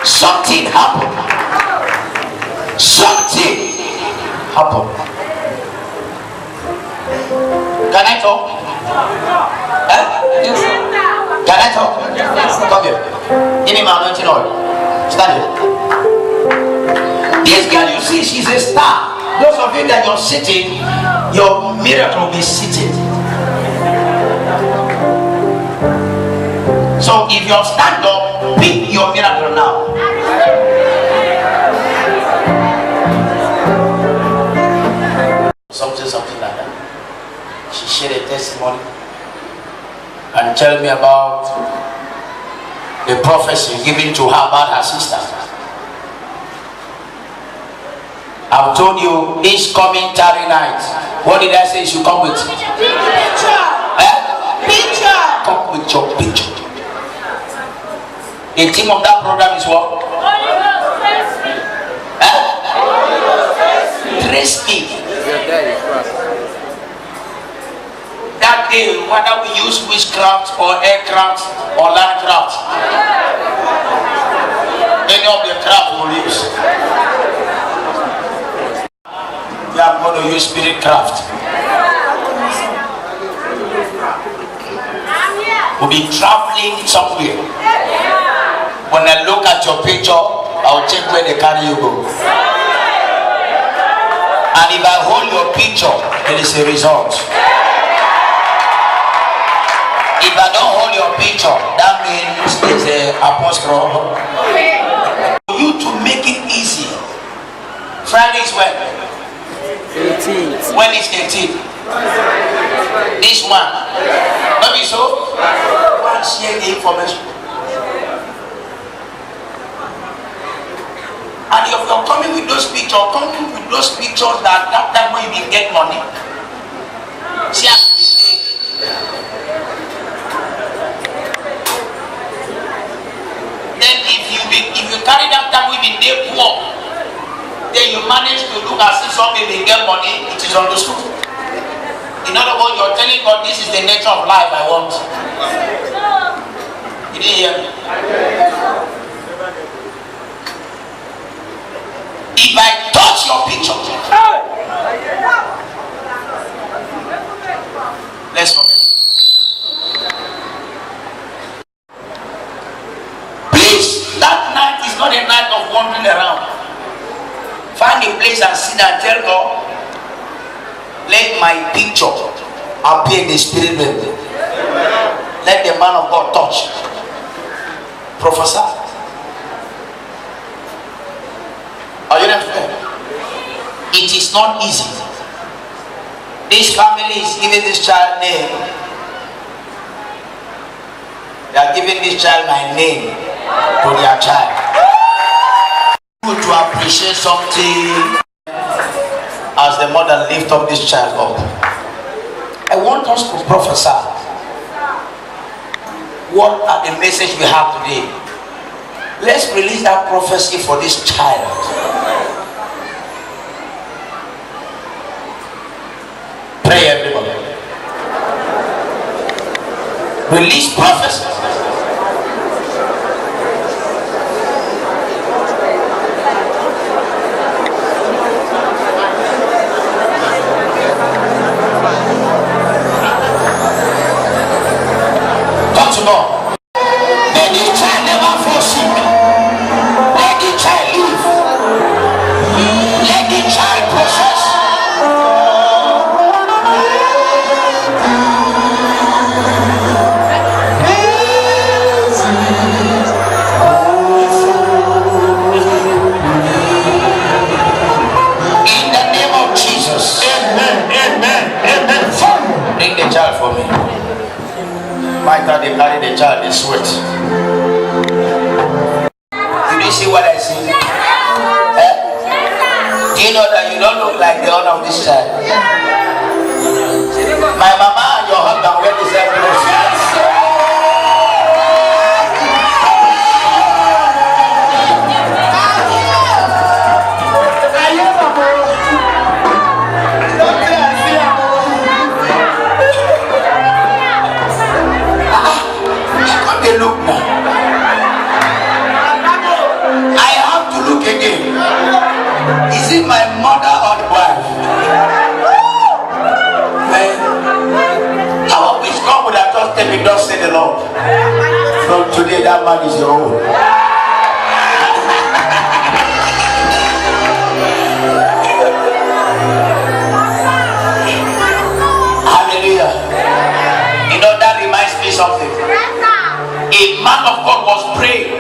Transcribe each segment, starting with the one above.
Something happened. Something happened. Can I talk? Yes, sir. Can I talk? Yes, sir. Come here. Give me my anointing oil. Stand here. This girl you see, she's a star. Those of you that you're sitting, your miracle will be seated. So if you're stand up, pick your miracle now. Something like that. She shared a testimony and tell me about the prophecy given to her about her sister. I've told you this coming Saturday night. What did I say you should come with? Picture. Picture. Come with your picture. The theme of that program is what? Trace me. That day, whether we use witchcraft or aircraft or landcraft, any of the craft we'll use. We are going to use spirit craft. We'll be traveling somewhere. When I look at your picture, I'll check where they carry you go. And if I hold your picture, it is a result. If I don't hold your picture, that means it's an apostrophe. For you to make it easy, Friday is when? 18th. When is 18th? This one. Maybe so? One share the information. And if you're coming with those pictures, that time when you will get money. See how then if you carry that time we will be poor, then you manage to look as if somebody will get money, it is understood. In other words, you're telling God this is the nature of life I want. You didn't hear me? If I touch your picture, let's forget. Please, that night is not a night of wandering around. Find a place and sit and tell God, let my picture appear in the spirit realm. Let the man of God touch. Prophesy. Are you not fair? It is not easy. This family is giving this child name. They are giving this child my name to their child. To appreciate something as the mother lift up this child up. I want us to prophesy. What are the message we have today? Let's release that prophecy for this child. Pray everybody. Release prophecy. Come to God. May this child never fall sick. Let the child live. Let the child process. In the name of Jesus. Amen. Amen. Amen. Bring the child for me. My God, they carry the child, they sweat. Did you see what I see? Do you know that you don't look like the owner of this child? My mama and your husband wear the same clothes. Look now. Lord. From today, that man is your own. Hallelujah. You know, that reminds me something. A man of God was praying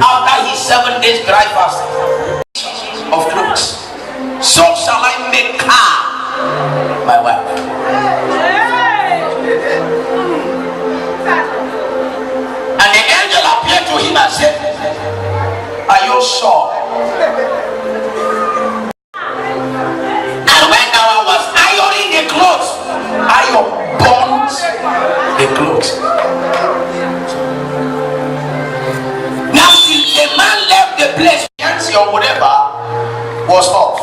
after his 7 days dry fast of clothes. So shall I make her my wife. And the angel appeared to him and said, are you sure? And when I was ironing the clothes, iron burns the clothes. Now since the man left the place, or whatever was off,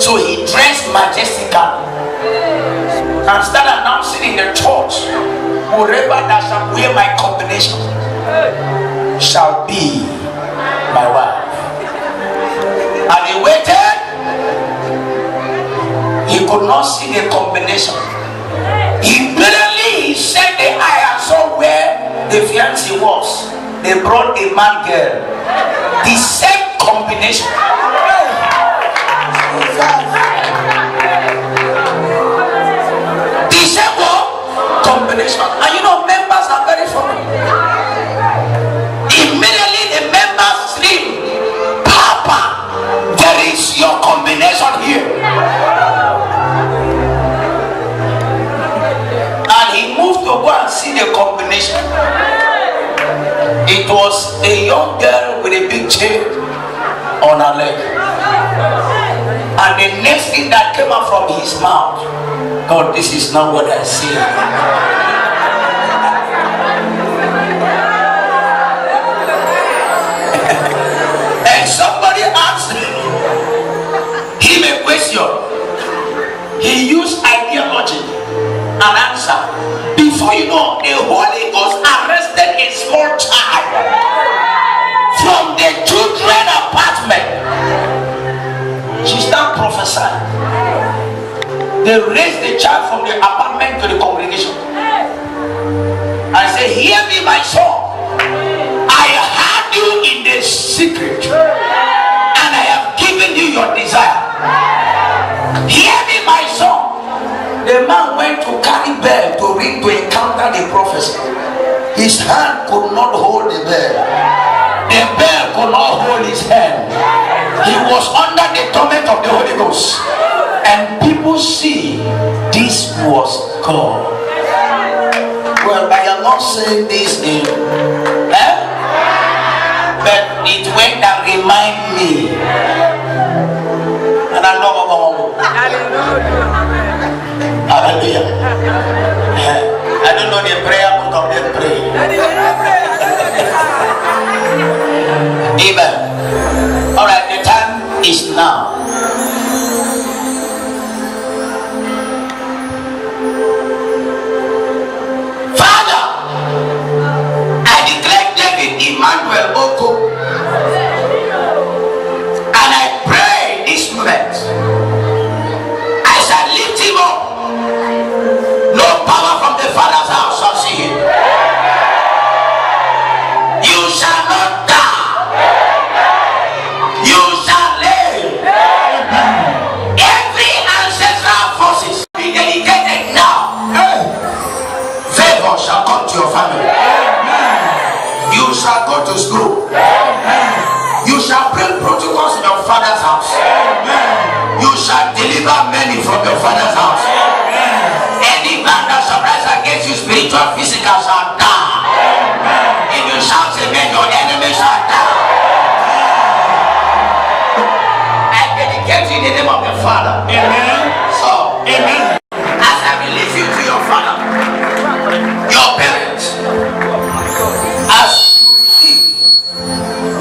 so he dressed majestically and started announcing in the church, whoever that shall wear my combination shall be my wife. And he waited. He could not see the combination. Immediately he set the eye and saw where the fiancé was. They brought a man girl, the same combination. The same combination. And you know, members are very funny. Immediately the members scream, Papa, there is your combination here. And he moved to go and see the combination. It was a young girl with a big chain on her leg. And the next thing that came out from his mouth, God, this is not what I see. And somebody asked him a question. He used ideology and answer. Before you know, the Holy Ghost arrested a small child from the children apartment. She started prophesying. They raised the child from the apartment to the congregation and said, hear me, my son. I had you in the secret and I have given you your desire. Hear me, my son. The man went to carry bell to ring to encounter the prophecy. His hand could not hold the bell. The bell could not hold his hand. He was under the torment of the Holy Ghost. And people see this was God. Well, I am not saying this in but it went and remind me. And I know about hallelujah. I don't know the prayer, but of them pray. Amen. Alright, the time is now. Father, I declare David Emmanuel Oko, and I pray this moment I shall lift him up. No power from the Father's house shall see him. You shall not die. You shall live. Every ancestral forces be dedicated now. Favor shall come to your family. You shall go to school. You shall bring protocols in your father's house. You shall deliver many from your father's house. Any man that shall rise against you, spiritual, physical, shall die. If you shout amen, your enemy shall die. I dedicate you in the name of the Father. Amen. So, amen. As I release you to your father, your parents, as you receive,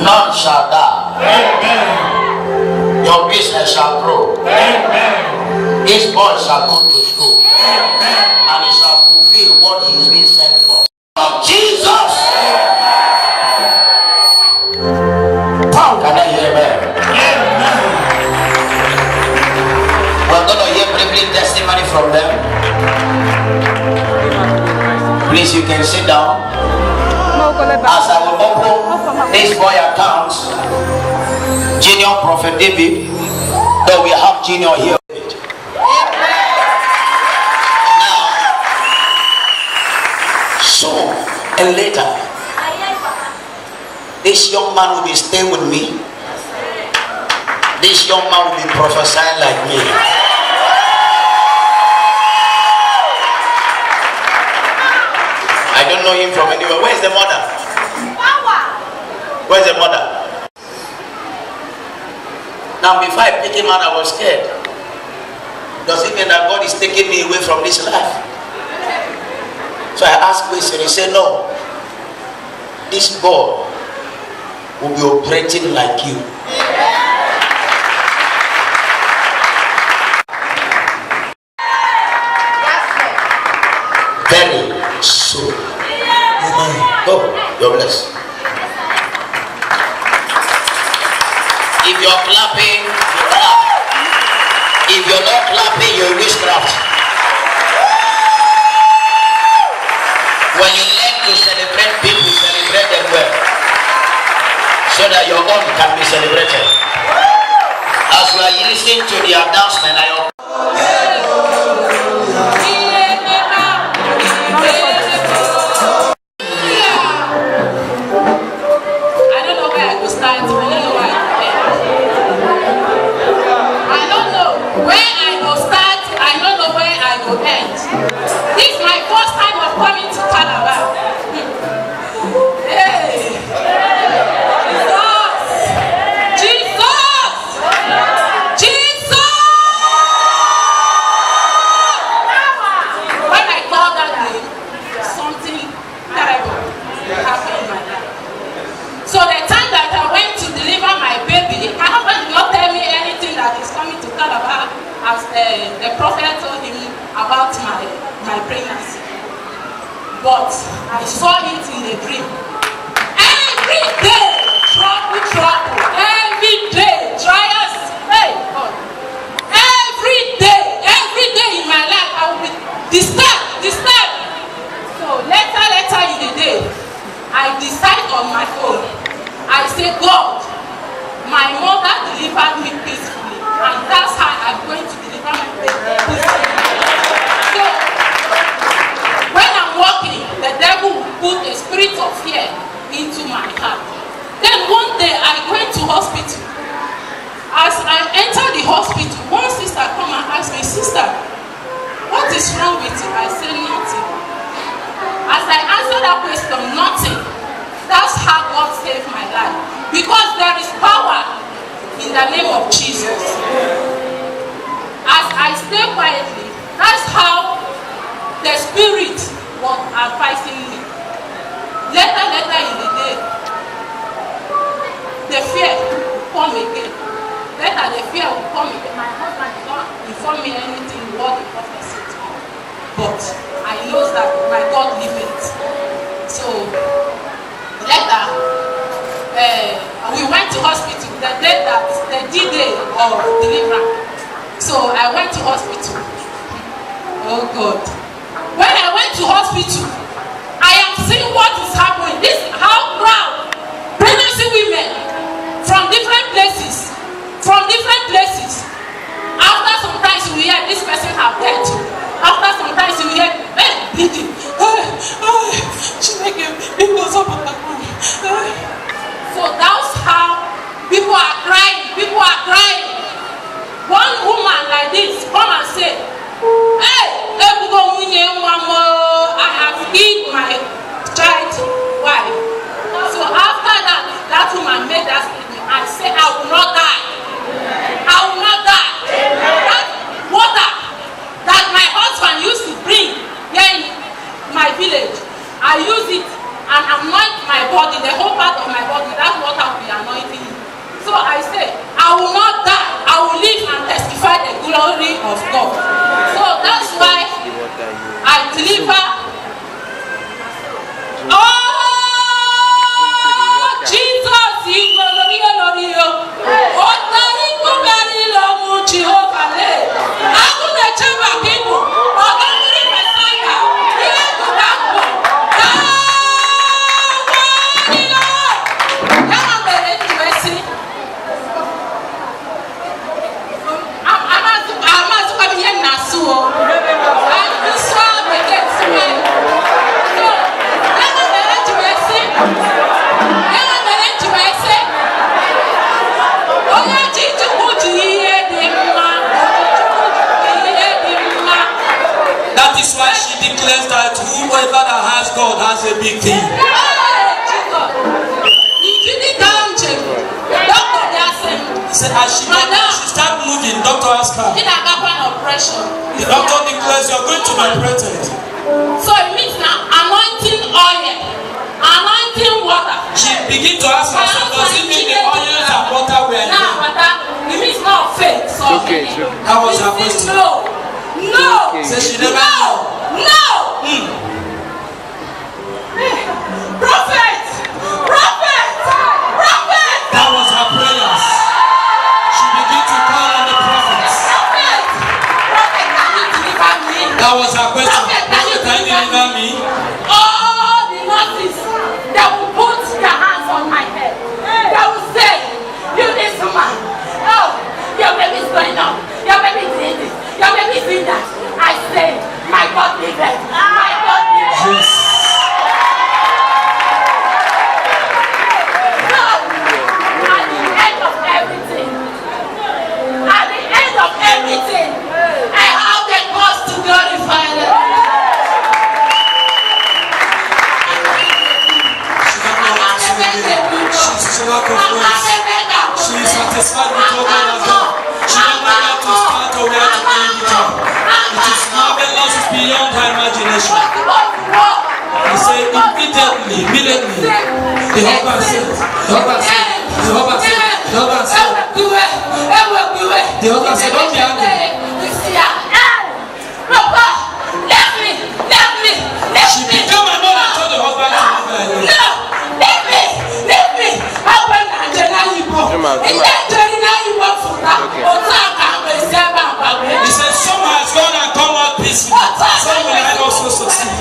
none shall die. Amen. Your business shall grow. Amen. This boy shall go to school. Amen. And he shall fulfill what he's been sent for. Of Jesus. How can I hear amen? Amen. We're going to hear briefly testimony from them. Please, you can sit down. As I will open this boy account, Junior Prophet David, though we have Junior here. Now, soon and later, this young man will be staying with me. This young man will be prophesying like me. I don't know him from anywhere. Where's the mother? Where's the mother? Now, before I pick him out, I was scared. Does it mean that God is taking me away from this life? So I asked question. He said, no. This God will be operating like you. Very soon. Oh, you're blessed. If you're clapping, you clap. If you're not clapping, you're witchcraft. When you learn to celebrate people, celebrate them well, so that your own can be celebrated. As we are listening to the announcement, the prophet told him about my pregnancy, but I saw it in a dream. Every day, trouble, every day, trials. Hey, God. Every day in my life, I will be disturbed. So later in the day, I decide on my own. I say, God, my mother delivered me peacefully, and that's how I'm going to deliver my baby peacefully. So, when I'm walking, the devil will put a spirit of fear into my heart. Then one day, I went to hospital. As I entered the hospital, one sister come and ask me, sister, what is wrong with you? I said, nothing. As I answered that question, nothing. That's how God saved my life. Because there is power in the name of Jesus. As I stay quietly, that's how the spirit was advising me. Later in the day, the fear will come again. Later the fear will come again. My husband did not inform me anything what the prophet said to me. But I know that my God liveth. So later, we went to hospital the D-day of deliverance. So I went to hospital. Oh God. When I went to hospital, I am seeing what is happening. This how proud pregnancy women from different places. After sometimes you hear this person have died. After sometimes you hear men bleeding. So that's how people are crying. One woman like this come and say, hey, I have killed my child's wife. So after that woman made that statement, I say, I will not die. That water that my husband used to bring here in my village, I use it and anoint my body, the whole part of my body. That water will be anointing me. So I say, I will not die. I will live and testify the glory of God. So that's why I deliver. Oh, Jesus, The doctor declares you are going to be operated. So it means now anointing oil, anointing water. She begin to ask herself, does it mean the oils and water were in now? It means not faith. So okay. That was her question. No. No. So she never No. Prophet. That was her prayers. She began to call on the prophets. Prophet, can you deliver me? That was her question. Prophet, can you deliver me? All the nurses, they will put their hands on my head. They will say, you this woman. Oh, your baby is going on. Your baby is doing this. Your baby is doing that. I say, my God lives. My God lives. Yes. Everything. I have the cause to glorify them. She is satisfied with what God has done. She doesn't know where to start or where to end it up. It is marvelous, it's beyond her imagination. He said, immediately, the husband said, don't be angry. Papa, let me. She became another and told the husband to leave her alone. No, let me. He said, some has gone and come out peaceful. Some will I also succeed.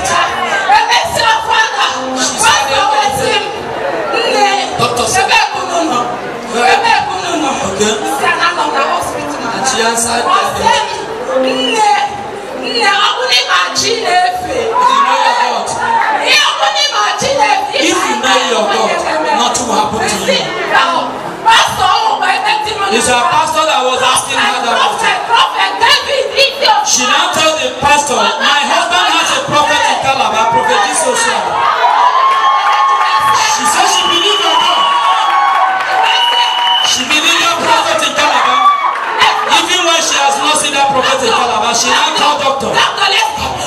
Doctor said, okay. And she answered, if you know your God, nothing will happen to you. It's a pastor that was asking her that question. She now told the pastor, my husband has a prophet in Calabar, Prophet Social. She said she believed your God. She believed your prophet in Calabar. Even when she has not seen that prophet in Calabar, she now called doctor.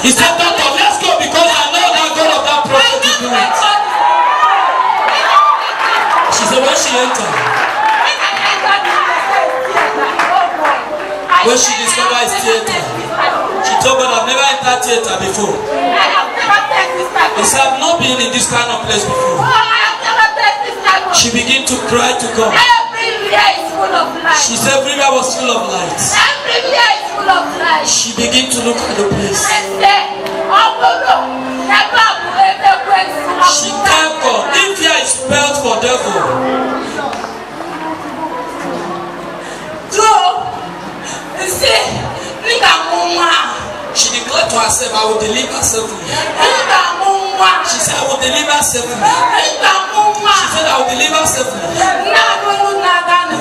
He said, doctor, let's go because I know that God of that prophet is doing it. She said, when she entered, when she discovered his theater, she told God, I've never entered theater before. He said, I've not been in this kind of place before. She began to cry to God. She said everywhere was full of light. She began to look at the place. She thanked God. If here is spelled for devil. She declared to herself, I will deliver safely. She said, I will deliver safely. She said, I will deliver safely.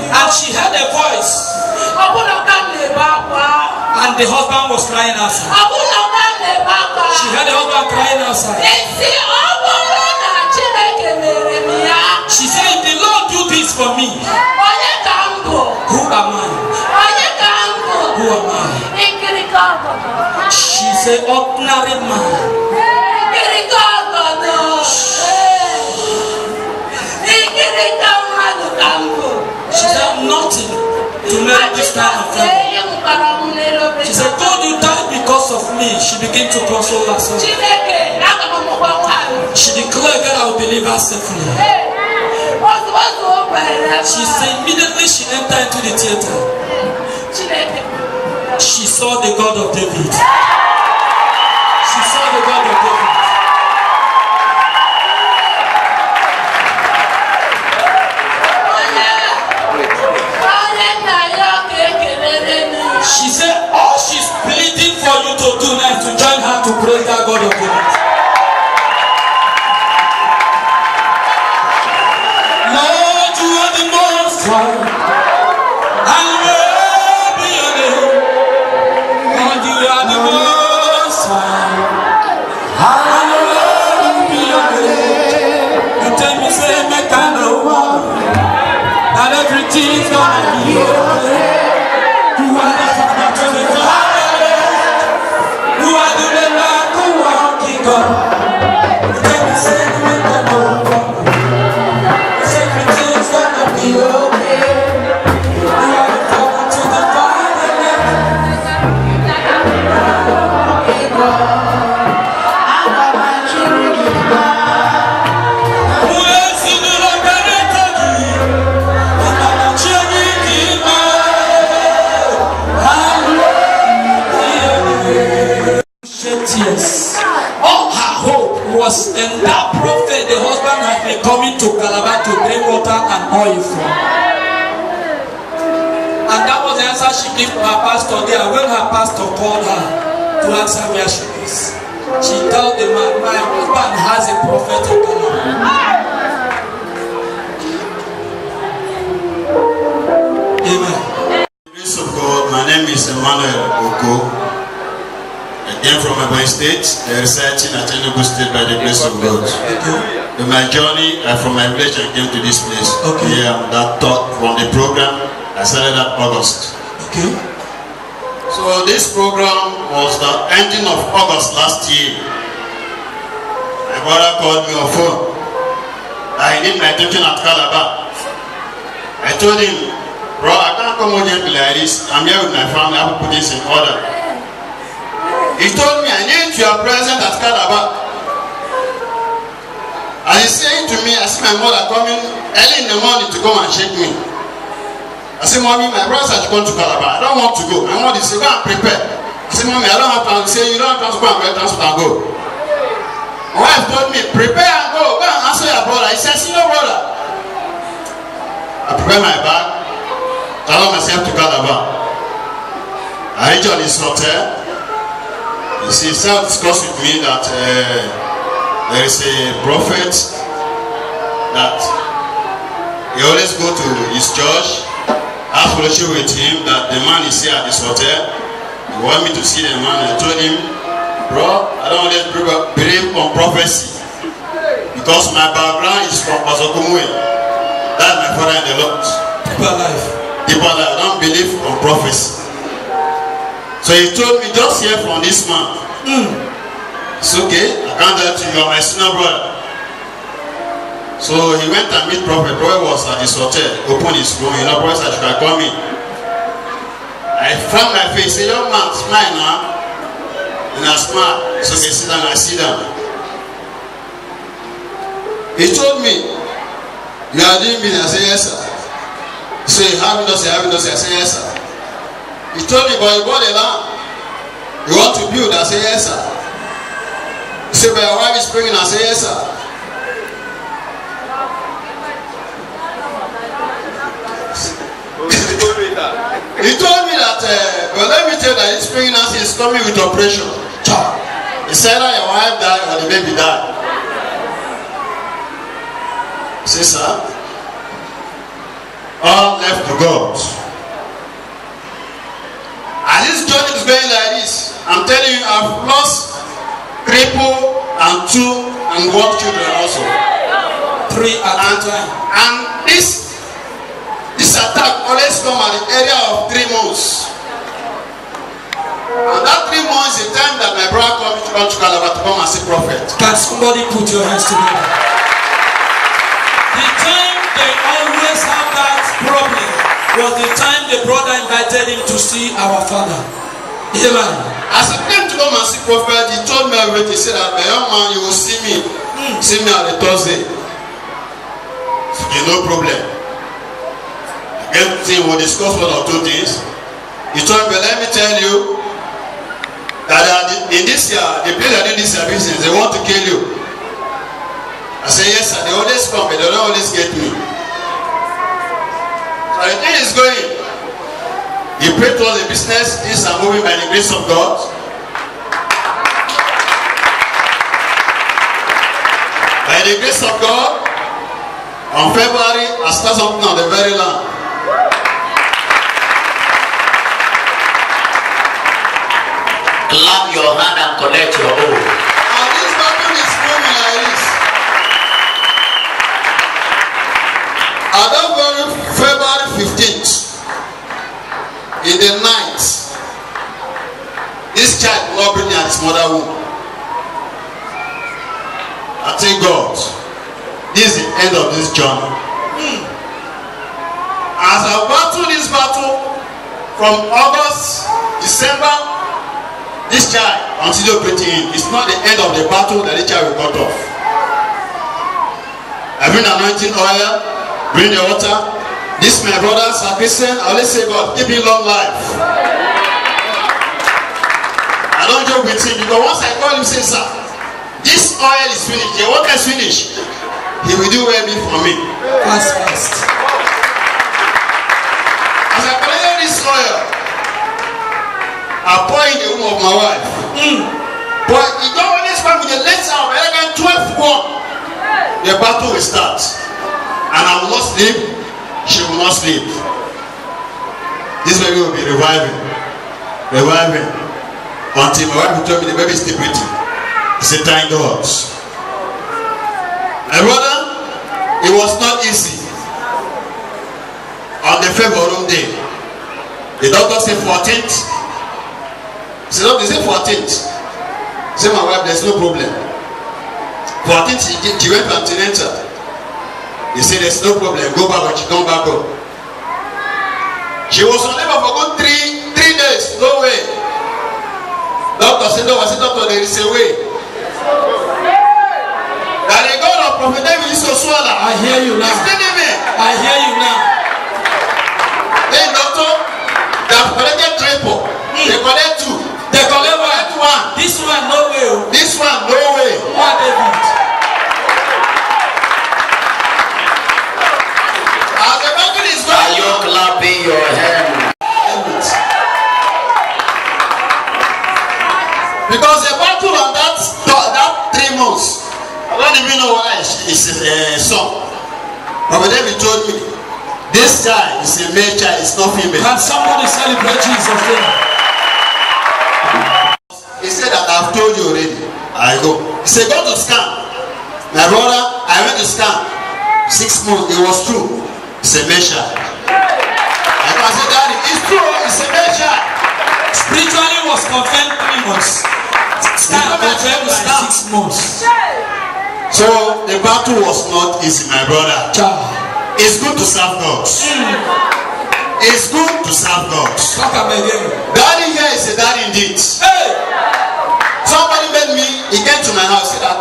And she heard a voice. And the husband was crying outside. She heard the husband crying outside. She said, if the Lord do this for me, who am I? Who am I? She said, ordinary man. She said, nothing to make this kind of trouble. She said, God, you died because of me. She began to console herself. She declared, God, I will believe her safely. She said, immediately she entered into the theater. She saw the God of David. She saw the God of David. She said, all she's pleading for you to do now is to join her to praise that God of David. Lord, you are the most high. Hallowed be your name. Lord, you are the most high. Hallowed be your name. You tell me, say, make I know that everything's gonna be okay. You are the Father to the Father. drink water and oil from. And that was the answer she gave to her pastor there. When her pastor called her to ask her where she is, she told the man, my husband has a prophetic calling. Amen. Grace of God, my name is Emmanuel Oko. I came from Ebonyi State, researching at Enugu State by the grace of God. In my journey, from my village, I came to this place. That taught from the program. I started that August. So this program was the ending of August last year. My brother called me on phone. I need my attention at Calabar. I told him, bro, I can't come over here like this. I'm here with my family. I have to put this in order. He told me, I need your presence at Calabar. And he's saying to me, I see my mother coming early in the morning to come and shake me. I said, Mommy, my brothers are going to Calabar. I don't want to go. My mother said, go and prepare. I said, Mommy, I don't have time. He said, you don't have time to go and get transport and go. My wife told me, prepare and go. Go and answer your brother. He said, see your brother. I prepare my bag. Allow myself to Calabar. I reach on his hotel. You see, he started discussing with me that there is a prophet that he always go to his church. I have fellowship with him that the man is here at this hotel. He want me to see the man. I told him, bro, I don't always believe on prophecy because my background is from Bazokumwe. That's my father in the Lord. Deeper life. I don't believe on prophecy. So he told me, just hear from this man. It's okay, I can't tell you, you are my senior brother. So he went and meet Prophet. Prophet was at his hotel, opened his room, you know, Prophet said, you can come in. I found my face, say, young man, smile now. And I smile. So okay, sit down, I sit down. He told me, you are doing business. I said, yes, sir. He said, you have industry, I said, yes, sir. He told me, but you bought a land. You want to build? I said, yes, sir. He said, but your wife is pregnant. I said, yes, sir. He told me that, but let me tell you that this pregnancy is coming with operation. He said that your wife died or the baby died. See, sir, all left to God. And this journey is going like this. I'm telling you, I've lost cripple and 2 and 1 children also. 3 at a time. And this attack always come at the area of 3 months. And that 3 months is the time that my brother come to Calabar to come and see prophet. Can somebody put your hands together? The time they always have that problem was the time the brother invited him to see our father. Amen. As he came to come and see prophet, he told me everything. He said that, my young man, you will see me. See me on the Thursday. Okay, no problem. Again, we'll discuss 1 or 2 things. He told me, let me tell you that in this year, the place that do this year business, they want to kill you. I said, yes, sir. They always come, but they don't always get me. So the thing is going. He prayed towards the business. Things are moving by the grace of God. By the grace of God, on February, I start something on the very land. Clap your hand and collect your own. And this battle is moving like this. At that very February 15th, in the night, this child will not bring at his mother womb. I thank God, this is the end of this journey. As I battle this battle from August, December, this child until operating in, it's not the end of the battle that the child will cut off. I bring anointing oil, bring the water. This my brothers are Christian. I always say, God, give me long life. I don't joke with him because once I call him, say, sir, this oil is finished. The water is finished. he will do well for me. Fast. As I collected this oil, I pour in the womb of my wife. But it don't always come with the legs out. But I can 12-1. The battle will start. And I will not sleep. She will not sleep. This baby will be reviving. Until my wife told me the baby is still breathing. It's a thank God. My brother, it was not easy. On the February day, the doctor said 14th. He said, "No, they say 14th." He said, "My wife, there's no problem." 14th, she went to antenatal. He said, "There's no problem. Go back when she come back up." She was on labor for good three days. No way. Doctor said, "No." I said, "Doctor, there is a way." That the God of prophet David is so swallow. I hear you now. I hear you now. Then doctor, they have collected triple. They collect 2. They collect 1. This one, no way. This one, no way. What David? As the battle is going, Are you clapping your hands? because the battle on that 3 months, I don't even know why it's a son. Prophet David told me, this child is a male child, it's not female. Can somebody celebrate Jesus there? He said that I've told you already. I go. He said, "Go to scan." My brother, I went to scan. 6 months, it was true. It's a male child. I said, "Daddy, it's true, it's a male child." Spiritually was confirmed 3 months. Start confirmed like 6 months. So the battle was not easy, my brother. It's good to serve God. It's good to serve God. Talk about again. Daddy here is a daddy indeed. Hey! Somebody made me, he came to my house, said that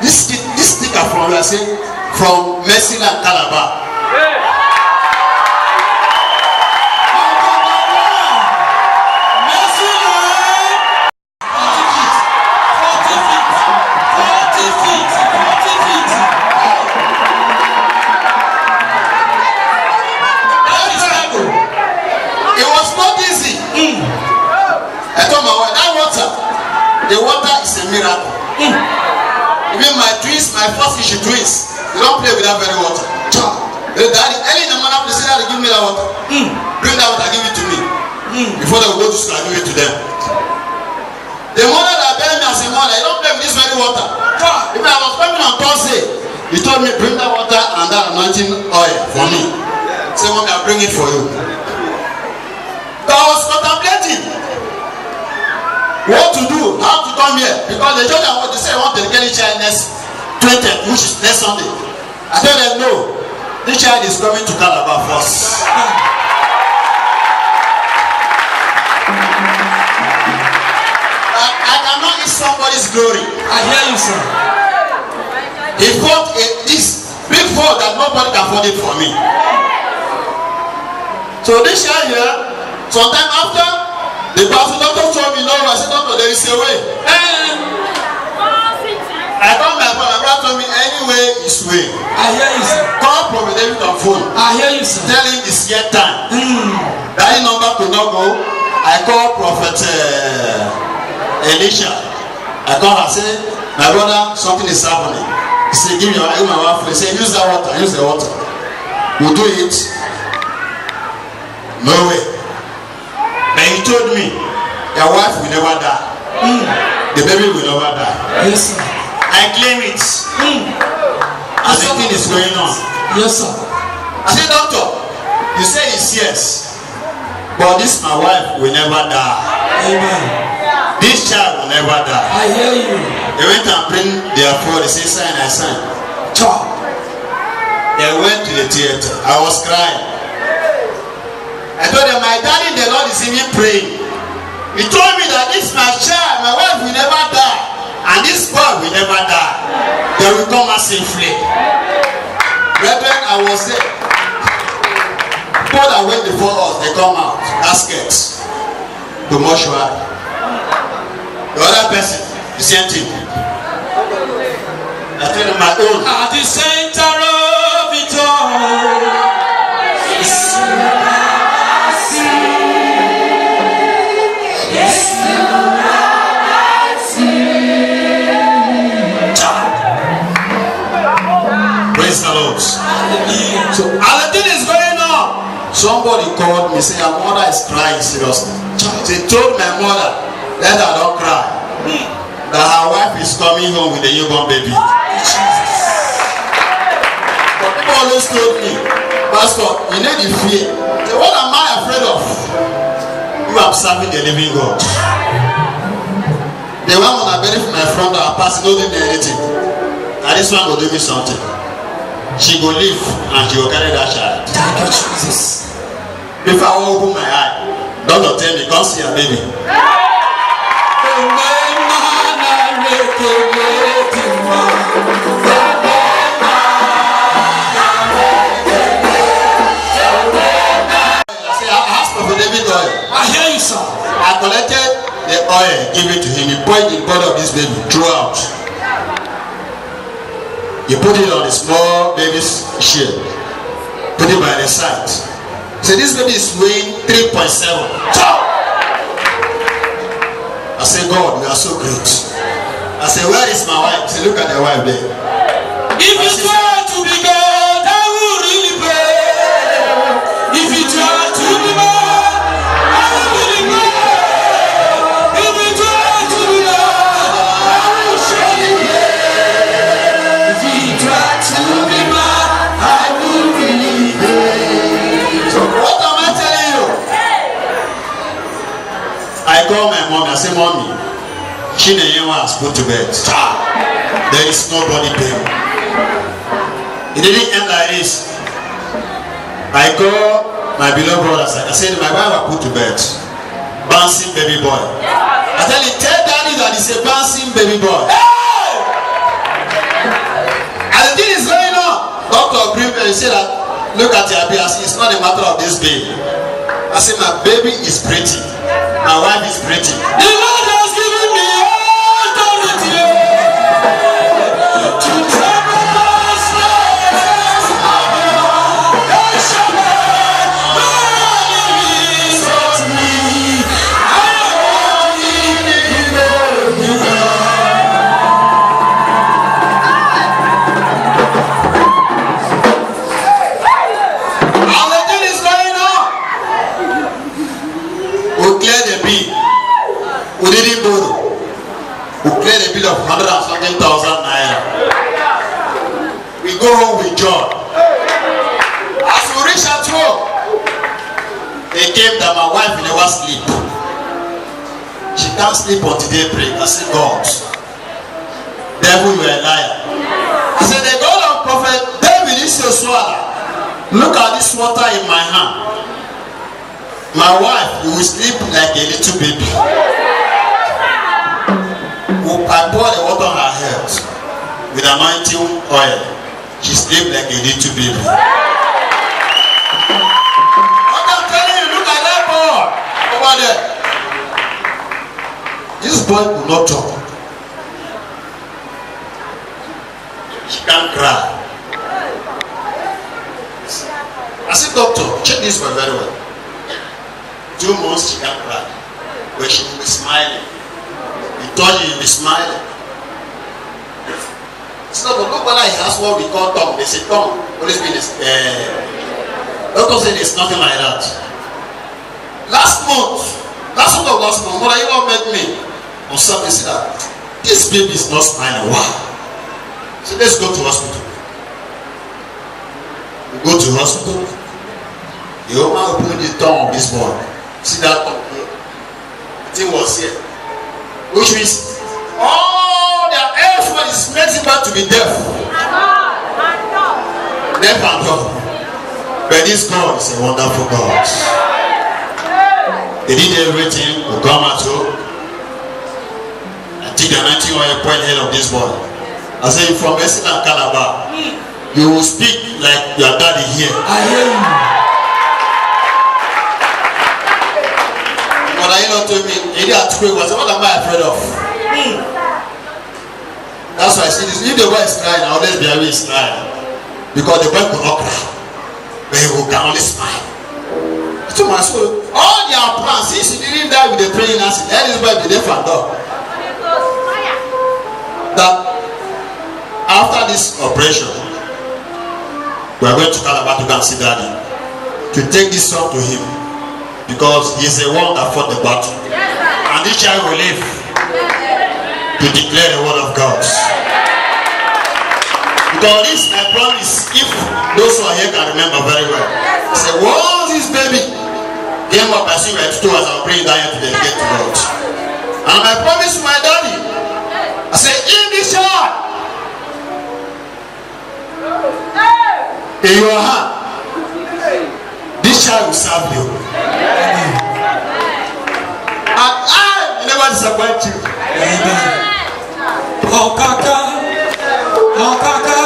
this sticker from where I say from Mercy and Calabar. The water is a miracle. Even my twins, my first issue twins, they don't play with that very water. Daddy, early in the morning, they say that they give me that water. Bring that water, give it to me. Before they go to school, I give it to them. The mother that bear me as a mother, they don't play with this very water. Even I was coming on Thursday, he told me, bring that water and that anointing oil for me. Say, "Mommy, I'll bring it for you." So I was contemplating what to do, how to come here, because they told them what they say. I want to get the child next 20th, which is next Sunday. I told them no, this child is coming to Calabar first. I cannot eat somebody's glory. I hear you, sir. He fought this big fault that nobody can afford it for me. So this child here, sometime after the pastor doctor told me, "No, I said, doctor, there is a way." I told my brother told me, "Any way is way." I hear you, sir. Call Prophet David on phone. I hear you, sir. Tell him it's yet time. That number could not go. I call Prophet Elisha. I call her, say, "My brother, something is happening." He said, "Give me my wife." He said, "Use that water, use the water." We'll do it. No way. But he told me, your wife will never die. The baby will never die. Yes, sir. I claim it. As the thing is going on. Yes, sir. I said, "Doctor, you say it's yes. But this my wife will never die. Amen. This child will never die." I hear you. They went and bring their phone. They say, "Sign, I sign." They went to the theater. I was crying. I told them, "My daddy, the Lord is even praying. He told me that this my child, my wife will never die, and this boy will never die. They will come out safely." Brethren, I was there. People that went before us, they come out, caskets, to mortuary. The other person, the same thing. I tell you my own. At the center of it all. Praise the Lord. So as the thing is going on, somebody called me saying, "Your mother is crying seriously." They told my mother, "Let her don't cry. That her wife is coming home with a newborn baby." But people always told me, "Pastor, you need the fear." So what am I afraid of? You are serving the living God. The one when I bury my friend, I pass no need anything. And this one will do me something. She go live and she will carry that child. Thank you, Jesus. Before I open my eye, doctor tell me, come see your baby. I asked for David oil. I hear you, sir. I collected the oil, give it to him. He poured the blood of this baby throughout. He put it on the small baby's shield. Put it by the side. So this baby is weighing 3.7. I say, God, you are so great. I say, where is my wife? Say, look at the wife there. If you try to be God, I will really pray. If you try to be God, I will really pray. If you try to be God, I will surely pray. If you try to be God, I will really pray. So what am I telling you? I call my mom. I say, Mommy, Chineyewa has put to bed. There is nobody there. It didn't end like this. I call my beloved brothers. I said, my wife was put to bed. Bouncing baby boy. I tell you, tell daddy that he's a bouncing baby boy. Hey! And the thing is going on. Doctor agreed and he said that, look at your baby. I said, it's not a matter of this baby. I said, my baby is pretty. My wife is pretty. The Lord has given me authority to trample upon snakes and serpents. No enemies hurt me. I am walking in the And the thing is going on. We clear the bill. We didn't borrow. We clear the bill of 100,000 naira. We go home with joy. As we reach at home, they came that my wife never sleep. She can't sleep until daybreak. I said, God, devil, you are a liar. I said, the God of prophet David is so swallow. Look at this water in my hand. My wife, you will sleep like a little baby. I pour the water on her head with anointing oil. She sleep like a little baby. What I'm telling you, look at that boy over there. This boy will not talk. She can't cry. I said, doctor, check this one very well. 2 months she can't cry. But she will be smiling. He told you will be smiling. So look when I ask what we call tongue. They say tongue. Holy Spirit is doctor said it's nothing like that. Last month, mother you all met me on Sunday. Said that this baby is not smiling. Wow. So let's go to hospital. We go to hospital. The woman opened the tongue of this boy. See that tongue here? The thing was here. Which means all their effort is making back to be deaf. Deaf and dumb. But this God is a wonderful God. They did everything to come at home. I think the anointing oil point head of this boy. I said, from Essex and Calabar, you will speak like your daddy here. I hear you. What are you not told me? He did ask me, what am I afraid of? That's why I see this. If the boy is crying, I always be away is crying. Because the boy will not cry. But he can only smile. To my soul, all their plans, since he didn't die with the praying answer, let this boy be there for God. That after this operation, we are going to Calabar to go and see Daddy. To take this son to him. Because he is the one that fought the battle. And this child will live to declare the word of God. Because this my promise, if those who are here can remember very well. Say, once this baby came up, I see my 2 as I'm praying down here to dedicate to God. And I promise to my daddy, I say, in this child, in your hand, this child will serve you. And I never disappoint you. Oh, Kaka. Oh, Kaka.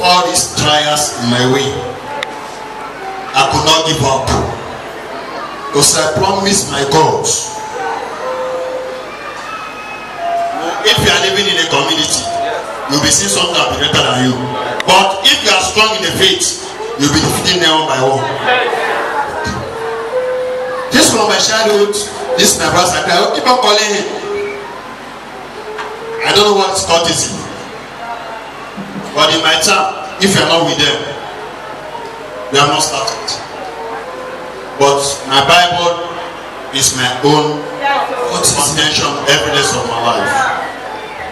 All these trials in my way, I could not give up, because I promised my God, if you are living in a community, you'll be seeing something that will be better than you. But if you are strong in the faith, you'll be defeating them one by one. This from my childhood, this is my brother. I keep on calling him. I don't know what it's called. But in my time, if you're not with them, we have not started. But my Bible is my own contention every day of my life.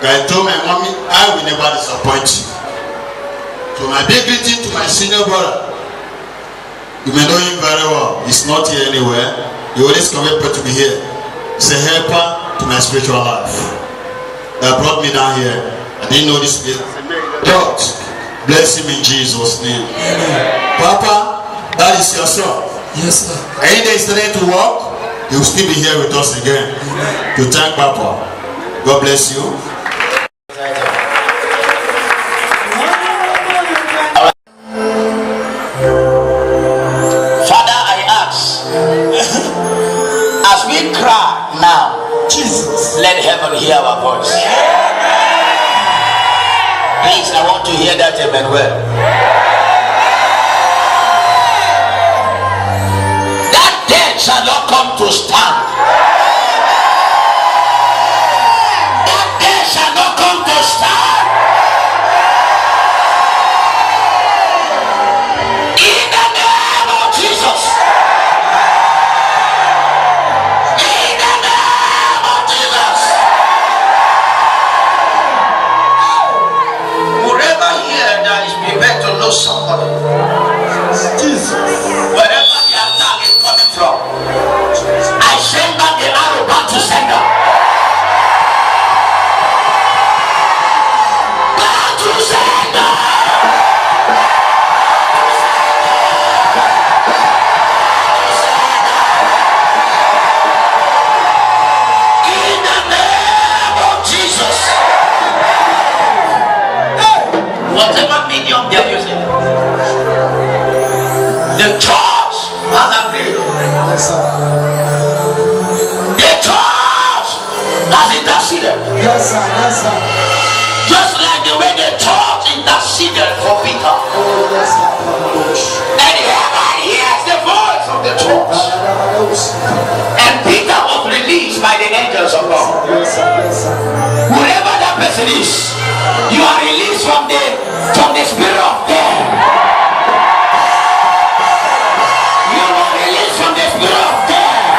I told my mommy, I will never disappoint you. So my big greeting to my senior brother. You may know him very well. He's not here anywhere. He always commit to be here. He's a helper to my spiritual life. That brought me down here. I didn't know this place. God, bless him in Jesus' name. Amen. Papa, that is your son. Yes, sir. Any day he's ready to walk, he will still be here with us again. Amen. To thank Papa. God bless you. Father, I ask, as we cry now, Jesus, let heaven hear our voice. Please, I want to hear that amen well. That death shall not come to stand. That death shall not come to stand. In the name of Jesus. In the name of Jesus. To know somebody, Jesus, wherever the attack is coming from, I send back the arrow back to sender. Back to sender. In the name of Jesus. Whatever medium they are using, the church has agreed. The church has interceded. Yes, sir. Yes, sir. Just like the way the church interceded for Peter. Oh, yes, sir. And heaven hears the voice of the church. And Peter was released by the angels of God. Yes, sir. Yes, sir. Whoever that person is, you are released from the spirit of death. You are released from the spirit of death.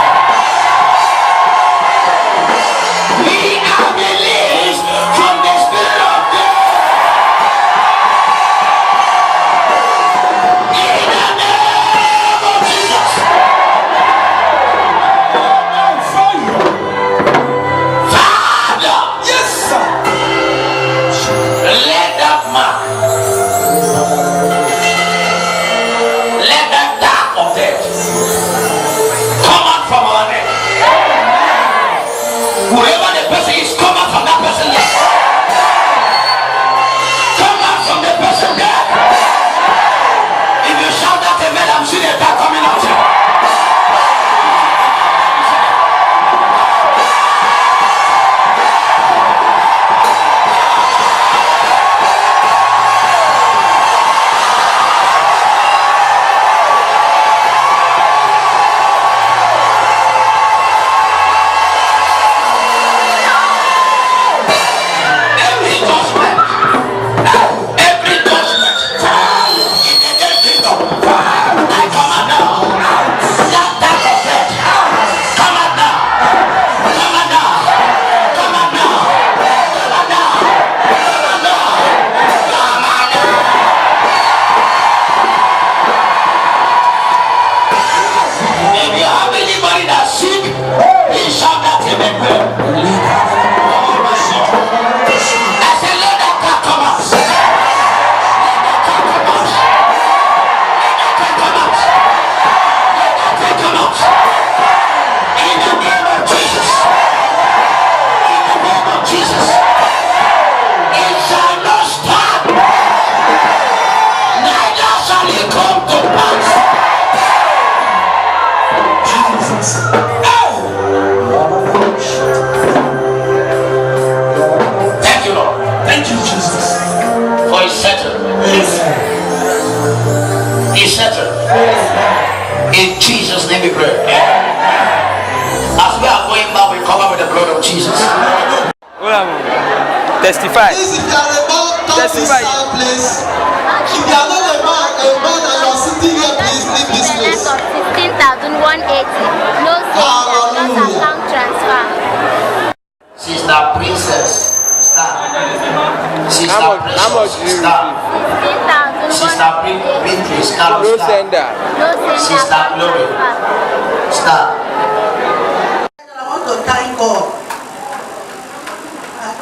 Testify. Please, if you are a man, come this Testify. side, please. If you are not a man and you are sitting here, please leave this place. 16,180. No change, just account transfer. Sister Princess, start. Sister How much do you start. receive? Sister Beatrice, start. No sender. No change, Sister account Glory, transfer. start. I want to thank God.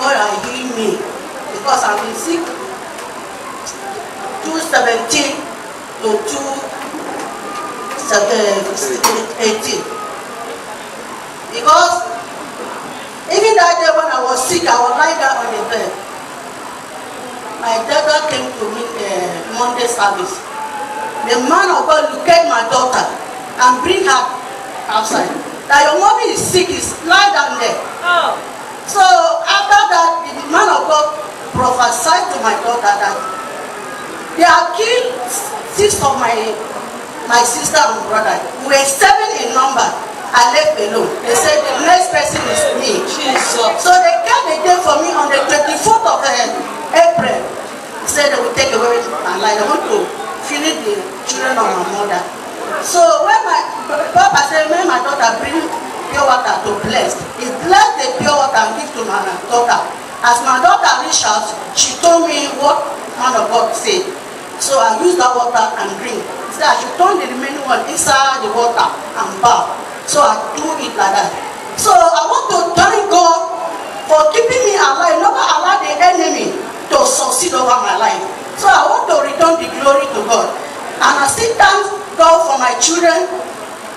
God has healed me because I've been sick 2017 to 2018. Because even that day when I was sick, I was lying down on the bed. My daughter came to me Monday service. The man of God looked at my daughter and bring her outside. That your mommy is sick, is lying down there. Oh. So after that, the man of God prophesied to my daughter that they have killed 6 of my sister and brother. We were 7 in number. I left alone. They said the next person is me. Jesus. So they kept the day for me on the 24th of April. They said they will take away my life. They want to finish the children of my mother. So when my papa said, when my daughter bring pure water to bless, he blessed the pure water and give to my daughter. As my daughter reached out, she told me what man of God said. So I used that water and drink. He said I should turn the remaining one inside the water and bath. So I do it like that. So I want to thank God for keeping me alive, never allow the enemy to succeed over my life. So I want to return the glory to God. And I still thank God for my children.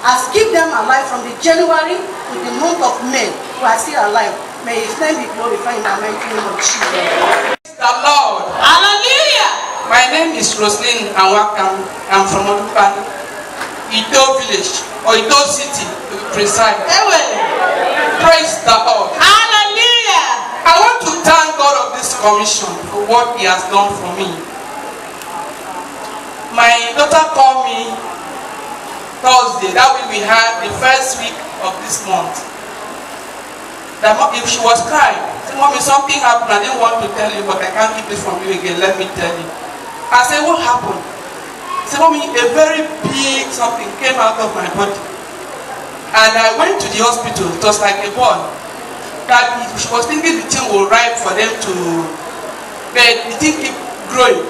I keep them alive from the January to the month of May, who are still alive. May His name be glorified in the mighty name of Jesus. Praise the Lord. Hallelujah. My name is Roslyn Anwakam. I'm from Odupan, Ito village, or Ito city to be precise. Praise the Lord. Hallelujah. I want to thank God of this commission for what He has done for me. My daughter called me Thursday, that week we had the first week of this month. That if she was crying, said, Mommy, something happened. I didn't want to tell you, but I can't keep it from you again. Let me tell you. I said, what happened? She said, Mommy, a very big something came out of my body. And I went to the hospital. It was like a ball. That she was thinking the thing will ripe for them to, but the thing keep growing.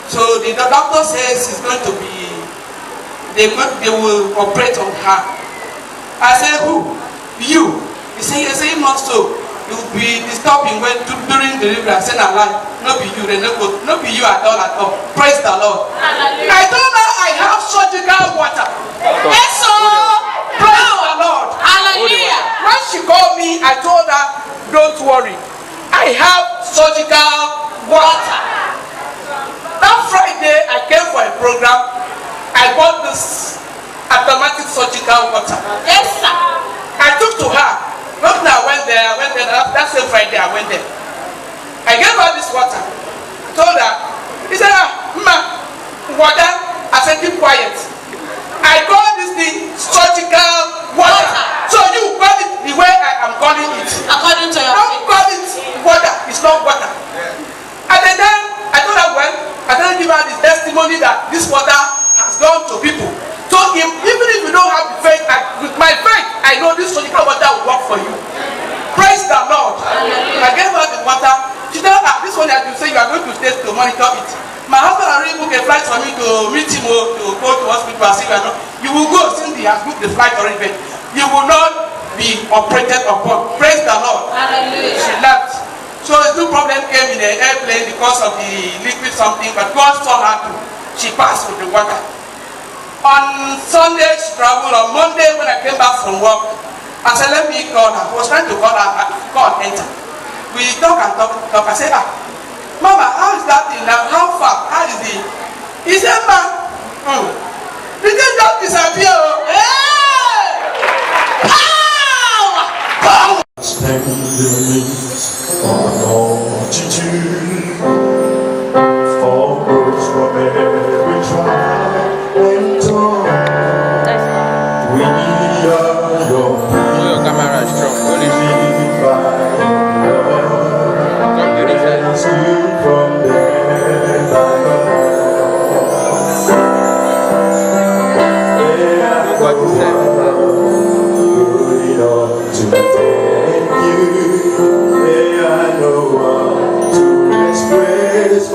So the doctor says it's going to be, they will operate on her. I said, who? You. He said, not so. It will be disturbing when during delivery. I said, alive. Not be you. Not be you at all. Praise the Lord. Hallelujah. I told her I have surgical water. Yes, sir. Praise the Lord. Hallelujah. When she called me, I told her, don't worry. I have surgical water. That Friday, I came for a program. I bought this automatic surgical water. Yes, sir. I took to her. Not now, I went there. That same Friday, I went there. I gave her this water. Told her. He said, Ma, water. I said, keep quiet. I call this thing surgical water. So you call it the way I am calling it. According to your don't call it water. It's not water. And then I told her, well, I don't give her the testimony that this water has gone to people. So even if you don't have the faith, with my faith, I know this surgical water will work for you. Praise the Lord. I gave her the water. She said, this one that you say you are going to stay to monitor it. My husband already booked a flight for me to meet him to go to hospital and see you will go since he has booked the flight already, but you will not be operated upon. Praise the Lord. Hallelujah. She left. So the two problem came in the airplane because of the liquid something, but God saw her too. She passed with the water. On Sunday she traveled. On Monday when I came back from work, I said, let me call her. I was trying to call her, call enter. We talk and talk. I said, Mama, how is that thing now? How far? How is it? He said, Ma, the thing just disappear. Hey! Power! Power! Stand in the midst of multitude, for those from every tribe and tongue. We are your people. Your camera is strong. By your love.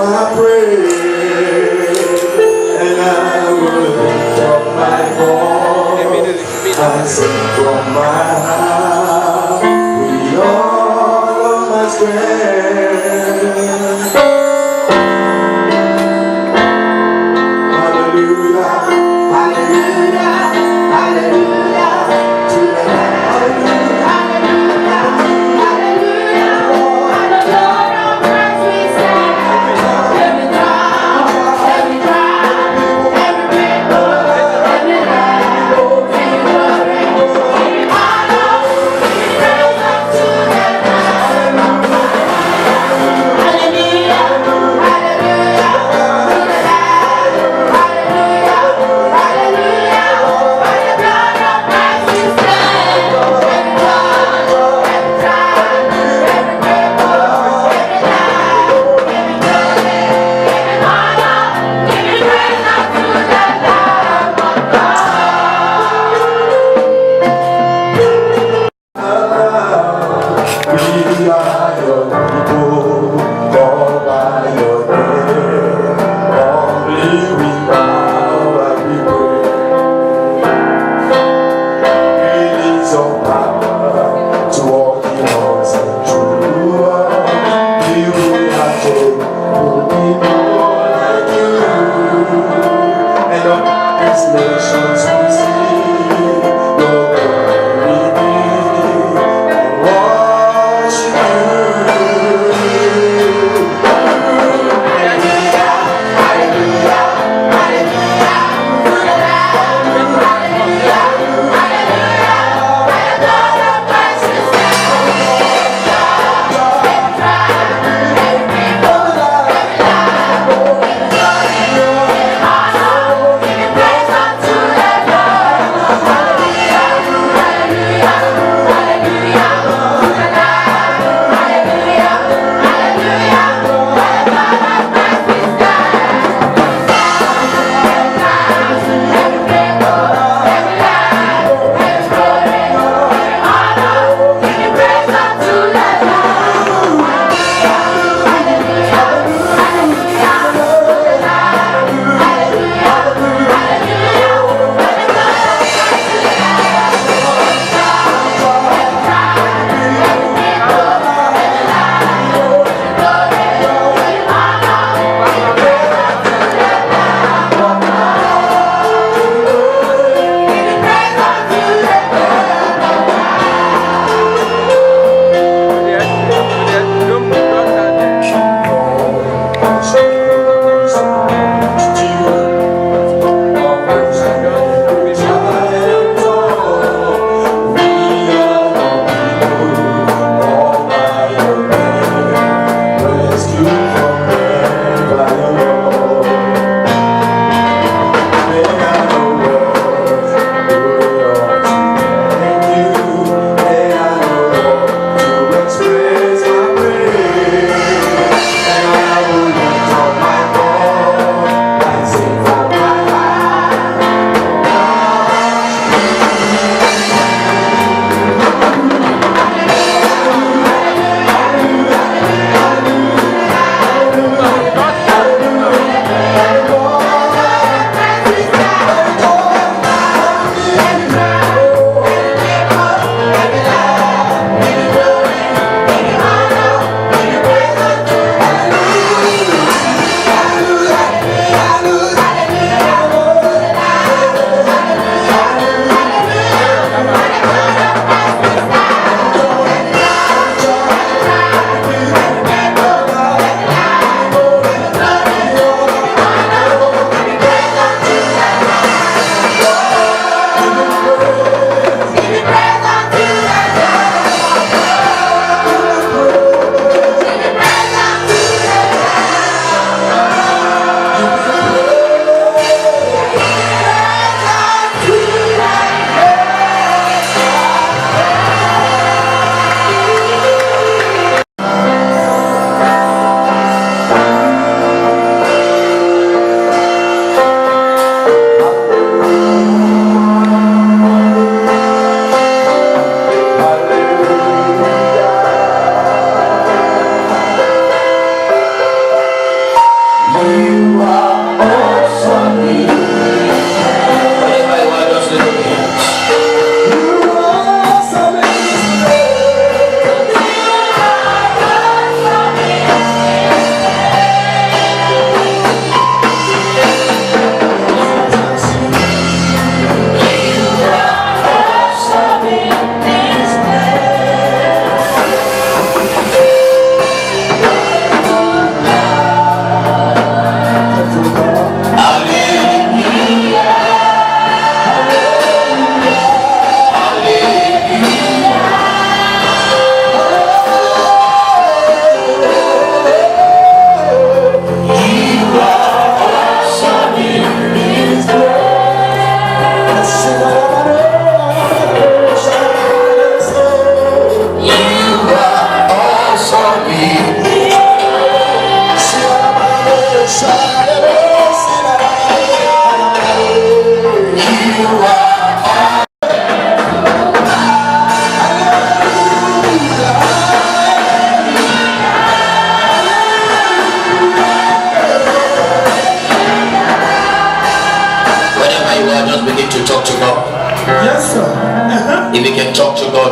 I pray, and I will lift up my voice and sing from my heart with all of my strength. Hallelujah, hallelujah, hallelujah to the Lamb. Hallelujah, hallelujah, and the Lord of Christ we stand. Every trial, every trial, every people, every land, every glory, every honor, we raise up to the Lamb.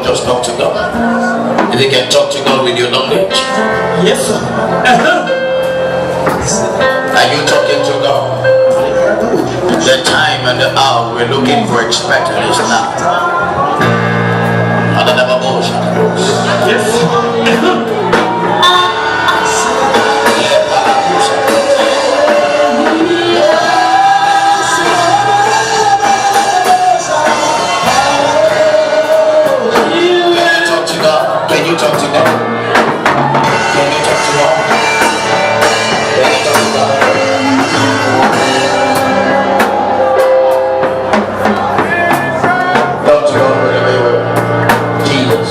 just talk to God. If you can talk to God with your language. Yes, sir. Are you talking to God? The time and the hour we're looking for expecting is now. Yes. Can you talk to God? Can you talk to God? Can you talk to God? Talk to God wherever you are. Jesus.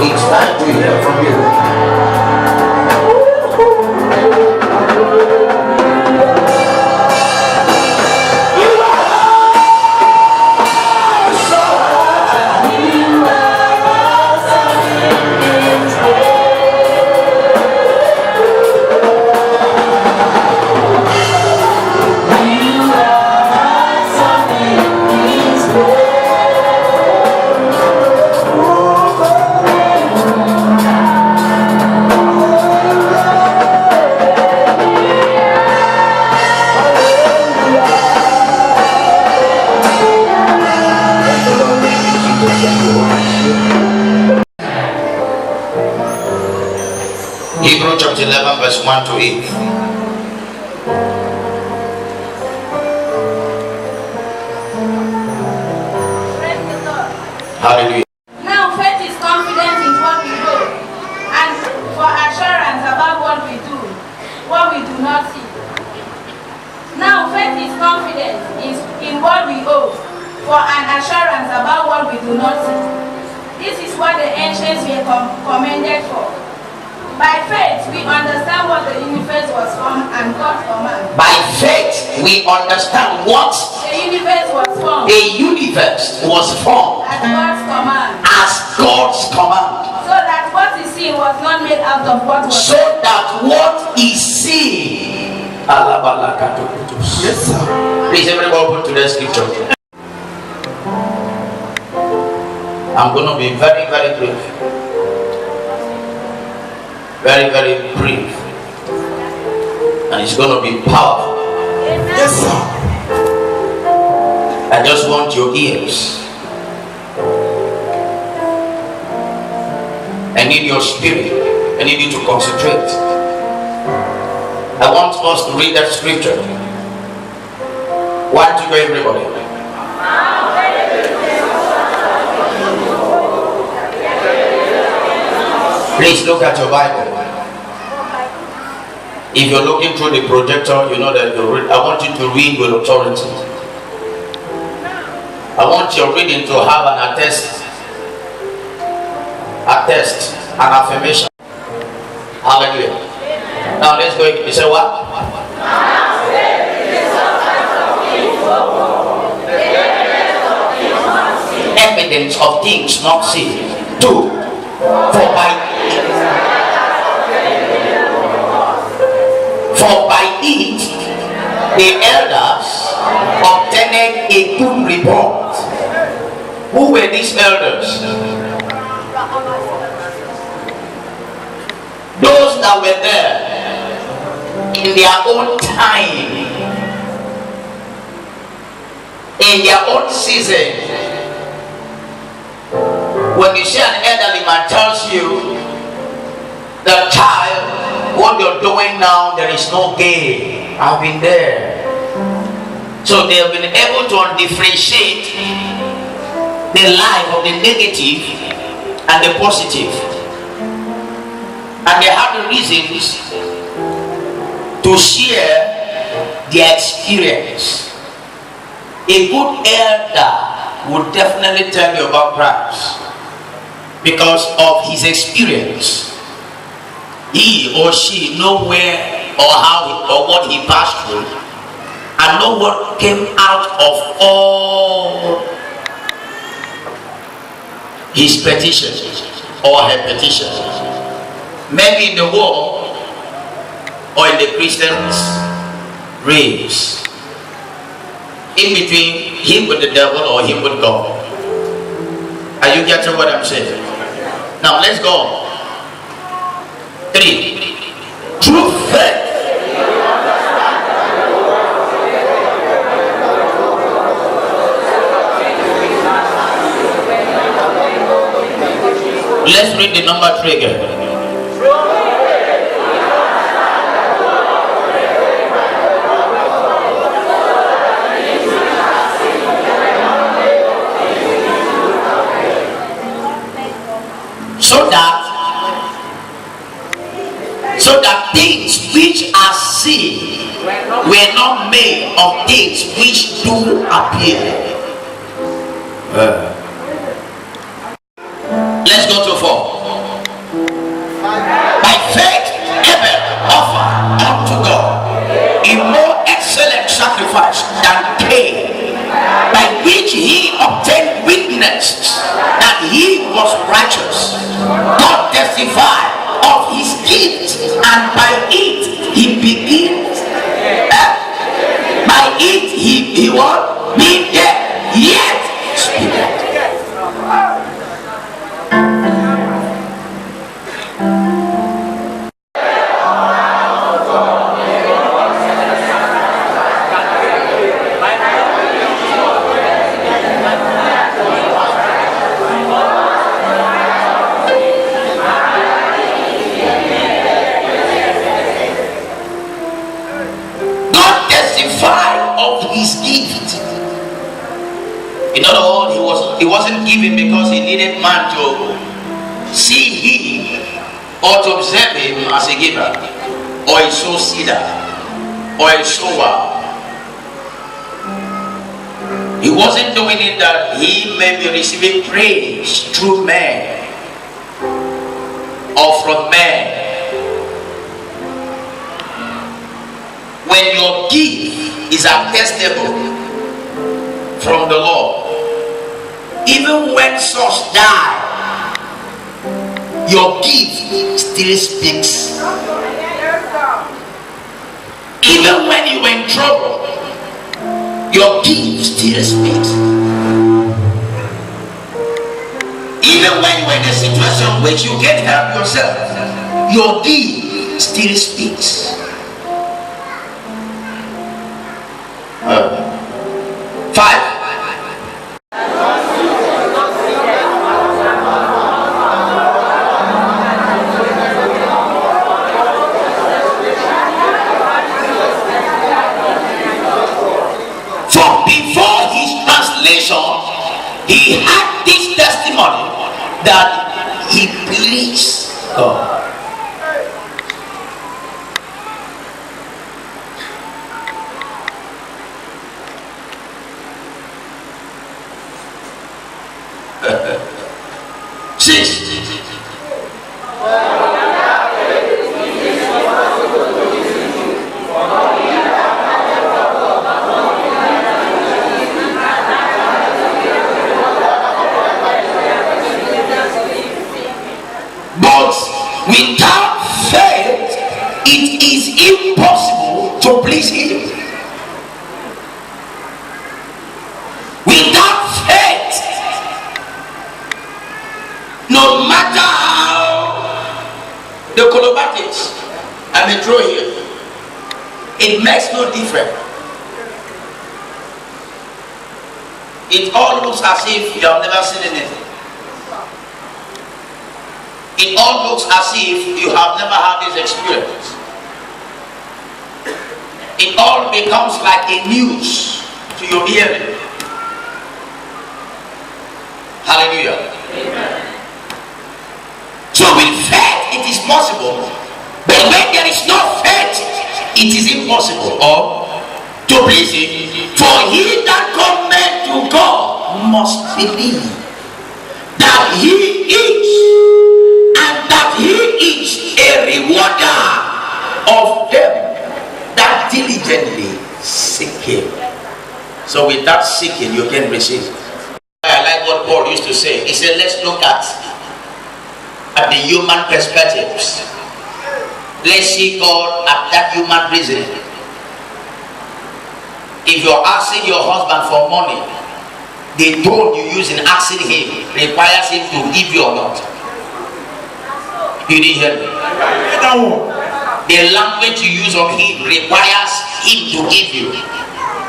It's time to hear from you. Hebrews chapter 11 verse 1 to 8. Hallelujah. Now faith is confident in what we do, and for assurance about what we do not see. Now faith is confident in what we owe, for an assurance about what we do not see. This is what the ancients were commended for. By faith, we understand what the universe was formed and God's command. By faith, we understand what the universe was formed. A universe was formed As God's command. As God's command. So that what is seen was not made out of what was. So that what is seen. Yes, sir. Please, everybody open to the scripture. I'm going to be very, very brief. Very, very brief. And it's going to be powerful. Yes, sir. I just want your ears. I need your spirit. I need you to concentrate. I want us to read that scripture. 1 to go, everybody. Please look at your Bible. If you're looking through the projector, you know that I want you to read with authority. I want your reading to have an attest, an affirmation. Hallelujah. Now let's go. You say what? Evidence of things not seen. 2. For by it the elders obtained a good report. Who were these elders? Those that were there in their own time, in their own season. When you see an elderly man tells you, the child, what you're doing now, there is no gain. I've been there. So they have been able to differentiate the life of the negative and the positive. And they have the reasons to share their experience. A good elder would definitely tell you about Christ because of his experience. He or she know where or how or what he passed through, and know what came out of all his petitions or her petitions. Maybe in the war or in the Christian's race, in between him with the devil or him with God. Are Are you getting what I'm saying? Now let's go. 3. True faith. Let's read the number 3 again. So that things which are seen were not made of things which do appear. Let's go to 4. By faith Abel offered unto God a more excellent sacrifice than Cain, by which he obtained witness that he was righteous. God testified of his gift, and by it he begins. By it he was being dead, yet speaketh. In other words, he wasn't given because he needed man to see him or to observe him as a giver, or a soul seeder, or a sower. He wasn't doing it that he may be receiving praise through men or from men. When your gift is attestable from the Lord, even when souls die, your gift still speaks. Even when you are in trouble, your gift still speaks. Even when you are in a situation which you can't help yourself, your gift still speaks. 5. For before his translation, he had this testimony that he pleased God. But without faith, it is impossible to please him. Without faith, no matter how the colobatics I may throw here, it makes no difference. It all looks as if you have never seen anything. It all looks as if you have never had this experience. It all becomes like a news to your hearing. Hallelujah. Amen. So with faith it is possible, but when there is no faith, it is impossible or to please him. For he that cometh to God must believe that he is, and that he is a rewarder of them that diligently seek him. So with that seeking, you can receive. I like what Paul used to say. He said, let's look at the human perspectives. Let's see God at that human reasoning. If you're asking your husband for money, the tone you use in asking him requires him to give you or not. You didn't hear me? The language you use on him requires him to give you.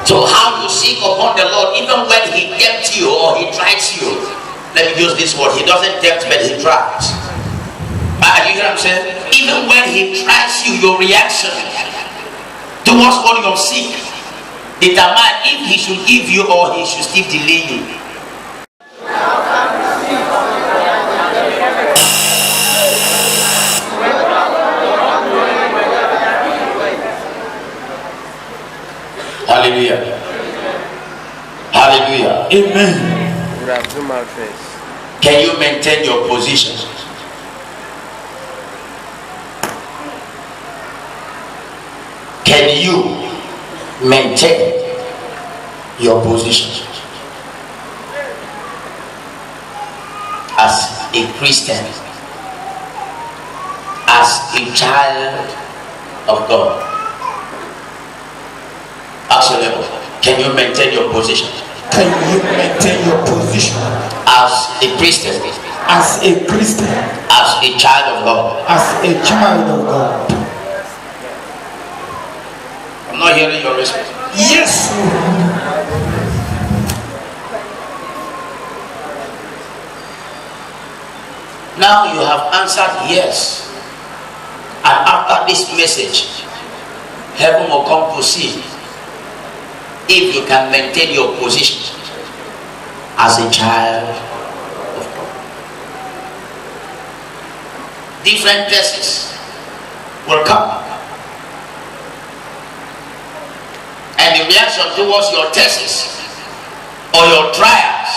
So how you seek upon the Lord, even when he tempts you or he tries you. Let me use this word. He doesn't tempt, but he tries. You hear what I'm saying? Even when he tries you, your reaction towards what you seek determine if he should give you or he should still delay you. Hallelujah. Hallelujah. Amen. Can you maintain your position? Can you maintain your position as a Christian, as a child of God? Ask your neighbor, can you maintain your position? Can you maintain your position as a Christian? As a Christian. As a child of God. As a child of God. I'm not hearing your response. Yes. Now you have answered yes. And after this message, heaven will come to see if you can maintain your position as a child of God. Different tests will come. And the reaction towards your tests or your trials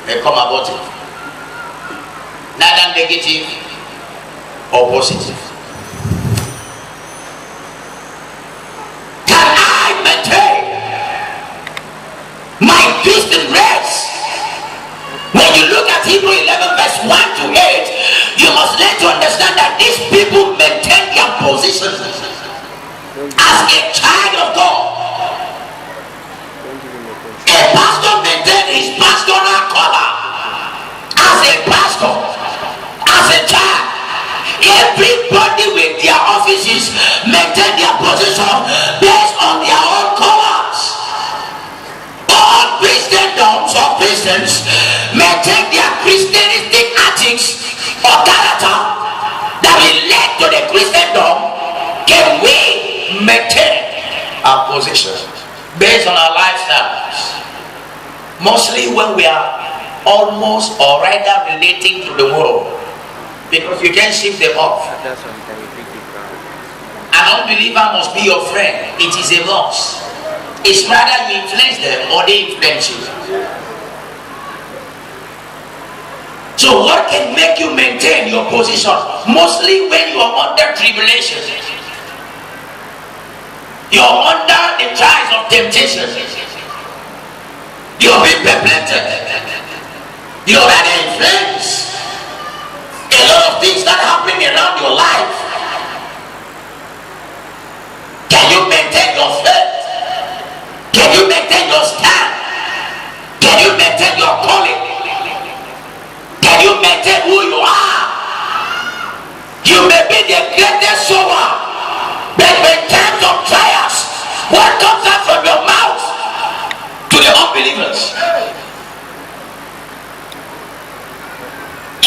may come about it. Neither negative or positive. Can I maintain my Christian race? When you look at Hebrew 11 verse 1 to 8, you must learn to understand that these people maintain their position as a child of God. A pastor maintains his pastoral color as a pastor, as a child. Everybody with their offices maintain their position based on their own colors. All Christendoms or Christians maintain their Christianistic ethics or character that will lead to the Christendom. Can we maintain our position based on our lifestyles? Mostly when we are almost or rather relating to the world, because you can't shift them off. An unbeliever must be your friend. It is a must. It's rather you influence them or they influence you. So what can make you maintain your position? Mostly when you are under tribulation, you are under the trials of temptation, you are being perplexed, you are rather influenced. A lot of things that happen around your life. Can you maintain your faith? Can you maintain your stand? Can you maintain your calling? Can you maintain who you are? You may be the greatest sower, but in times of trials, what comes out from your mouth to the unbelievers?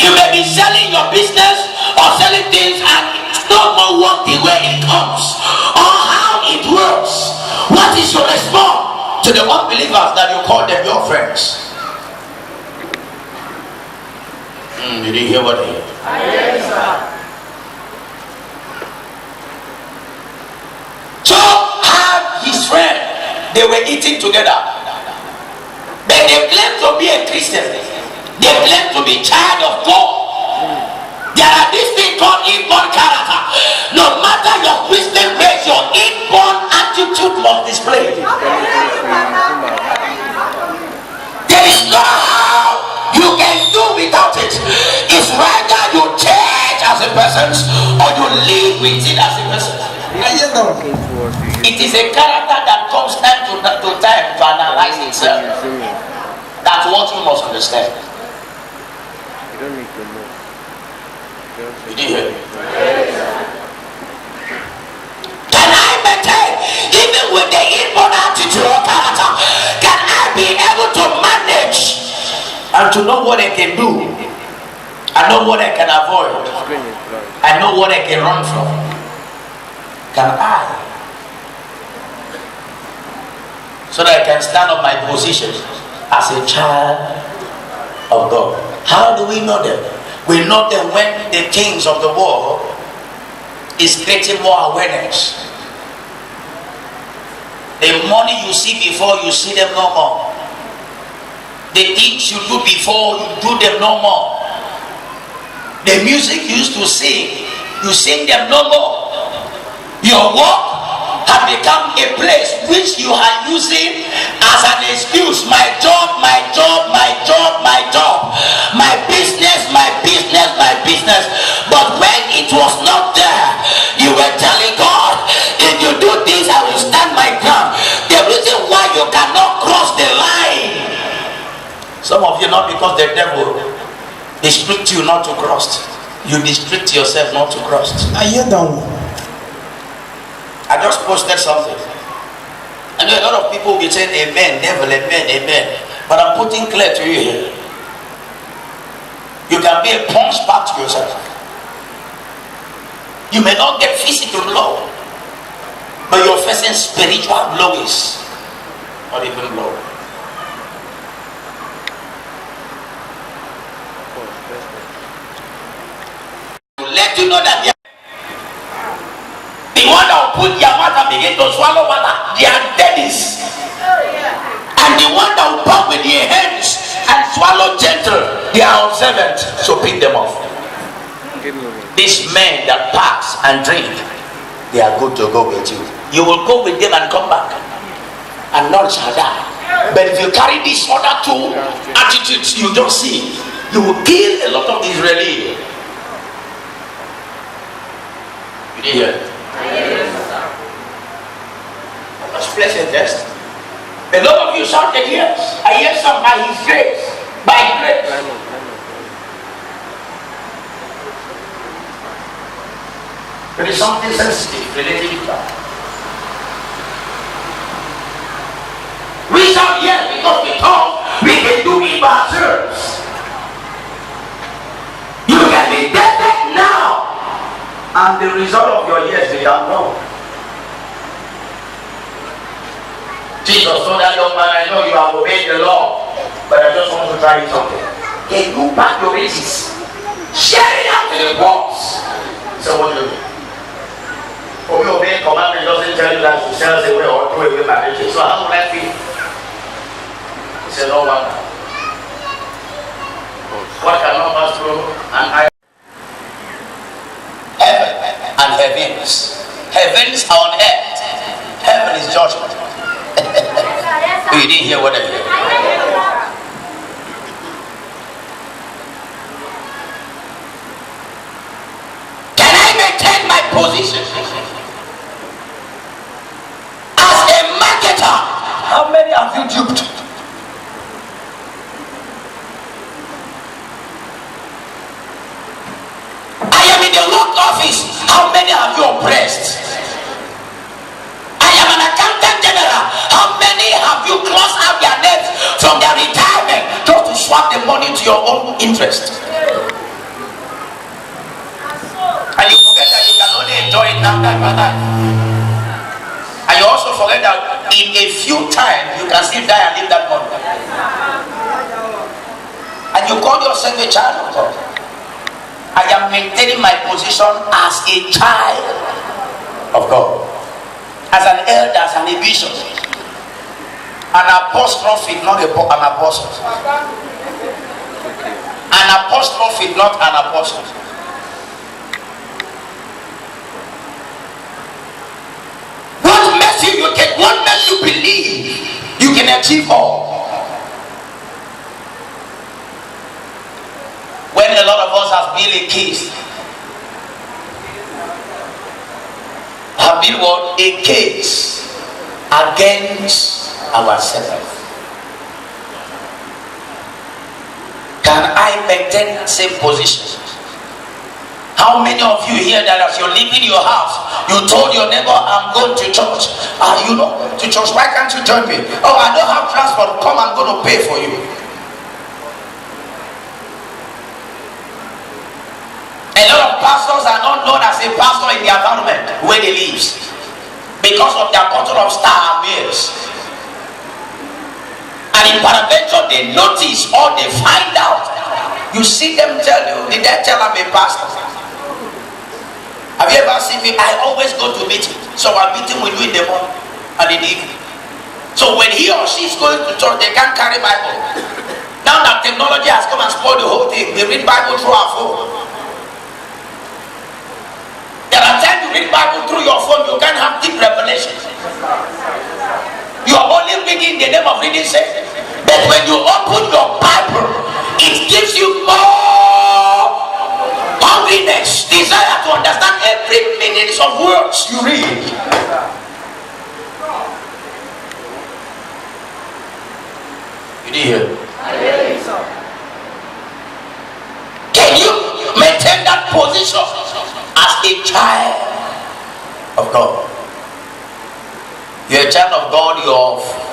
You may be selling your business or selling things and it's not more work the way it comes or how it works. What is your response to the unbelievers that you call them your friends? Did you hear what I heard? Yes, sir. So had his friend, they were eating together. Then they claimed to be a Christian. They claim to be child of God. There are these things called inborn character. No matter your Christian race, your inborn attitude must display. There is no how you can do without it. It's rather you change as a person or you live with it as a person. It is a character that comes time to time to analyze itself. That's what you must understand. You don't need to know. You did hear me? Can I maintain, even with the evil attitude or character, can I be able to manage and to know what I can do? I know what I can avoid. I know what I can run from. Can I? So that I can stand on my position as a child of God. How do we know them? We know them when the things of the world is creating more awareness. The money you see before, you see them no more. The things you do before, you do them no more. The music you used to sing, you sing them no more. Your work has become a place which you are using as an excuse. My job, my job, my job, my job, my business, my business, my business. But when it was not there, you were telling God, if you do this, I will stand my ground. The reason why you cannot cross the line, some of you, not because the devil restrict you not to cross, you restrict yourself not to cross. I just posted something. I know a lot of people will be saying amen, devil, amen, amen. But I'm putting clear to you here. You can be a punch back to yourself. You may not get physical blow, but you're facing spiritual blows, or even blow. Let you know that the one that will put their mouth and begin to swallow water, they are daddies. And the one that will pump with their hands and swallow gentle, they are observant. So pick them off. These men that pass and drink, they are good to go with you. You will go with them and come back, and none shall die. But if you carry these other two attitudes, you don't see, you will kill a lot of Israelis. You didn't hear it? Let's place a test. A lot of you shouted yes. I hear some by his grace. By grace. There is something sensitive related to that. We shout yes because we thought we can do it by ourselves. You can be dead now. And the result of your yes, they don't know. Jesus told that young man, I know you have obeyed the law, but I just want to try you something. Can you pack your riches? Share it out to the boss. So what do you do? For me, obeying commandment doesn't tell you that you sell away or throw away my riches. So how would I feel? He said, no wonder. What cannot pass through and I heaven and heavens. Heavens are on earth. Heaven is judgment. You didn't hear what I heard. Can I maintain my position as a marketer? How many have you duped? I am in the work office. How many have you oppressed? I am an accountant general. How many have you closed out their names from their retirement just to swap the money to your own interest? And you forget that you can only enjoy it now, that. And you also forget that in a few times you can still die and leave that money. And you call yourself a child of God. I am maintaining my position as a child of God, as an elder, as an bishop, an apostrophe, not an apostle, an apostrophe, not an apostle. What makes you can? What makes you believe you can achieve all? When a lot of us have been a case, have have been what? A case against ourselves. Can I maintain that same position? How many of you here that as you're leaving your house, you told your neighbor, I'm going to church. You know, to church, why can't you join me? Oh, I don't have transport. Come, I'm going to pay for you. A lot of pastors are not known as a pastor in the environment where they live because of their bottle of star meals. And in peradventure, they notice or they find out. You see them tell you, did I tell I'm a pastor? Have you ever seen me? I always go to meeting. So I'm meeting with you in the morning and in the evening. So when he or she is going to church, they can't carry Bible. Now that technology has come and spoiled the whole thing, they read Bible through our phone. There are times you read Bible through your phone, you can't have deep revelation. You are only reading the name of reading safe. But when you open your Bible, it gives you more hungriness, desire to understand every meaning of words you read. You did hear? Can you maintain that position as a child of God? You're a child of God,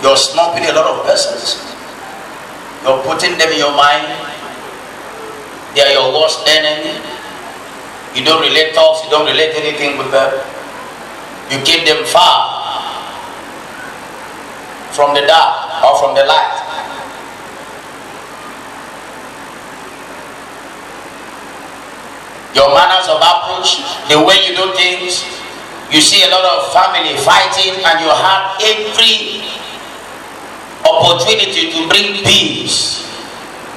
you're snubbing a lot of persons. You're putting them in your mind. They are your worst enemy. You don't relate talks, you don't relate anything with them. You keep them far from the dark or from the light. Your manners of approach, the way you do things. You see a lot of family fighting and you have every opportunity to bring peace.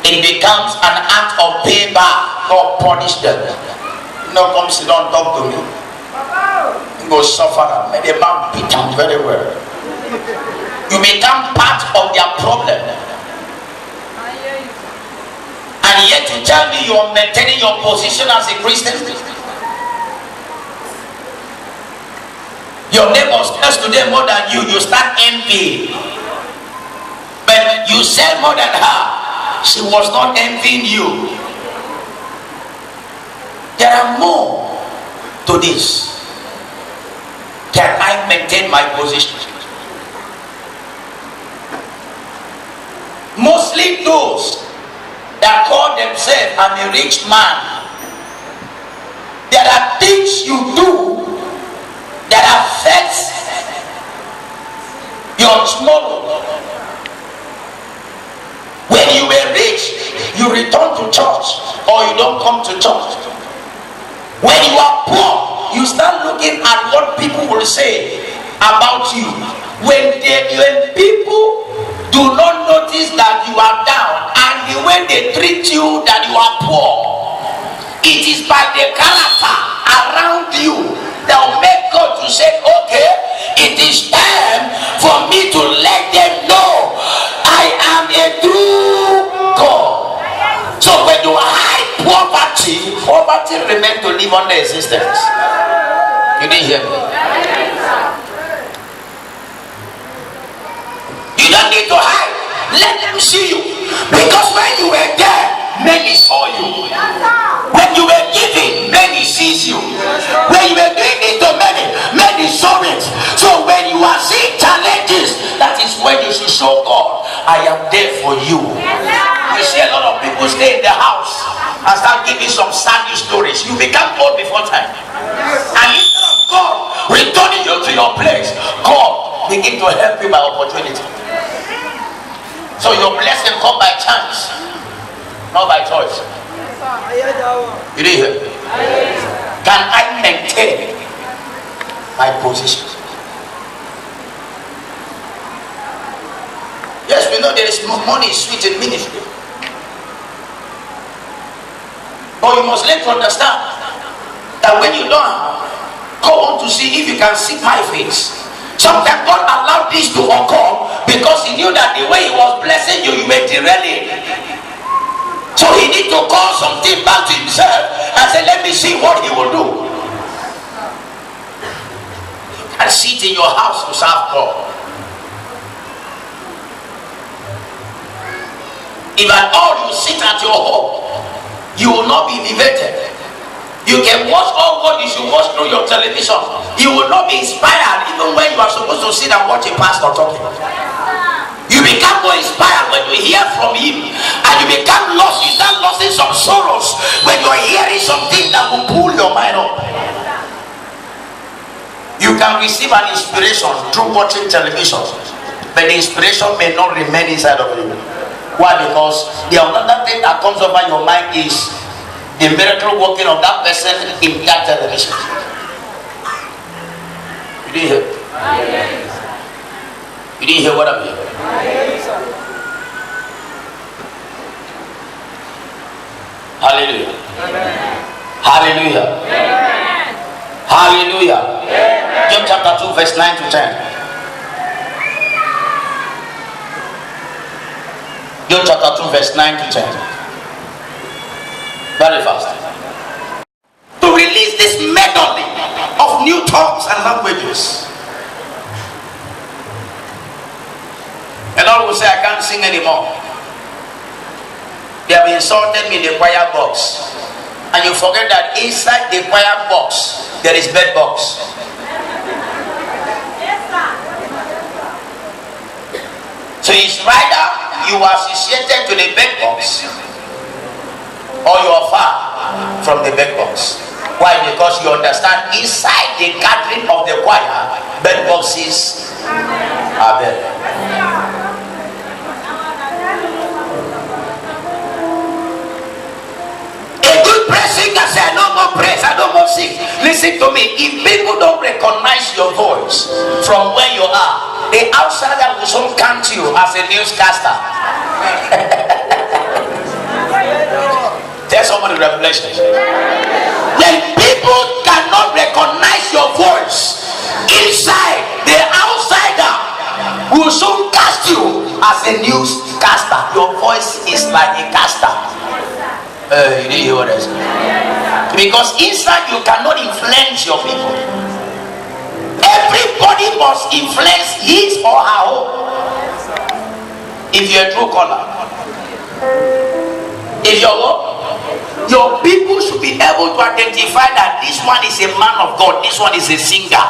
It becomes an act of payback. God punish them. No, come sit down, talk to me. You go suffer. May the man beat them very well. You become part of their problem. And yet you tell me you are maintaining your position as a Christian. Your neighbor spends today more than you, you start envying. But you sell more than her. She was not envying you. There are more to this. Can I maintain my position? Mostly those that call themselves, I'm a rich man. There are things you do that affects your tomorrow. When you were rich, you return to church or you don't come to church. When you are poor, you start looking at what people will say about you. When people do not notice that you are down and the way they treat you that you are poor, it is by the character around you that will make God to say, okay, it is time for me to let them know I am a true God. So when you hide poverty remains to live on the existence. You didn't hear me? You don't need to hide. Let them see you. Because when you were there, many saw you. When you were giving, many sees you. When you were doing it to many, many saw it. So when you are seeing challenges, that is when you should show God, I am there for you. You see a lot of people stay in the house and start giving some sad stories. You become old before time. And instead of God returning you to your place, God begin to help you by opportunity. So your blessing come by chance, not by choice. You didn't hear? Can I maintain my position? Yes, we know there is money sweet in ministry. But you must learn to understand that when you don't go on to see if you can see my face. Sometimes God allowed this to occur because he knew that the way he was blessing you, you were derailing. So he need to call something back to himself and say, let me see what he will do. sit in your house to serve God. If at all you sit at your home, you will not be elevated. You can watch all what you should watch through your television. You will not be inspired even when you are supposed to sit and watch a pastor talking. You become more inspired when you hear from him, and you become lost. You start losing some sorrows when you are hearing something that will pull your mind up. You can receive an inspiration through watching television, but the inspiration may not remain inside of you. Why? Because the another thing that comes over your mind is the miracle working of that person in that television. You didn't hear? You didn't hear what I'm hearing? Hallelujah. Hallelujah. Hallelujah. John chapter 2 verse 9 to 10. John chapter 2 verse 9 to 10. Very fast. To release this medley of new tongues and languages. And all will say, I can't sing anymore. They have insulted me in the choir box. And you forget that inside the choir box, there is bed box. So it's rather you are associated to the bed box, or you are far from the bed box. Why? Because you understand inside the gathering of the choir, bed boxes are there. Singer said, no more praise, I don't more sing. Listen to me. If people don't recognize your voice from where you are, the outsider will soon count you as a newscaster. Tell somebody Revelation. When people cannot recognize your voice inside, the outsider will soon cast you as a newscaster. Your voice is like a caster. You didn't hear what I said? Because inside you cannot influence your people. Everybody must influence his or her own. If you're a true caller, if your people should be able to identify that this one is a man of God, this one is a singer.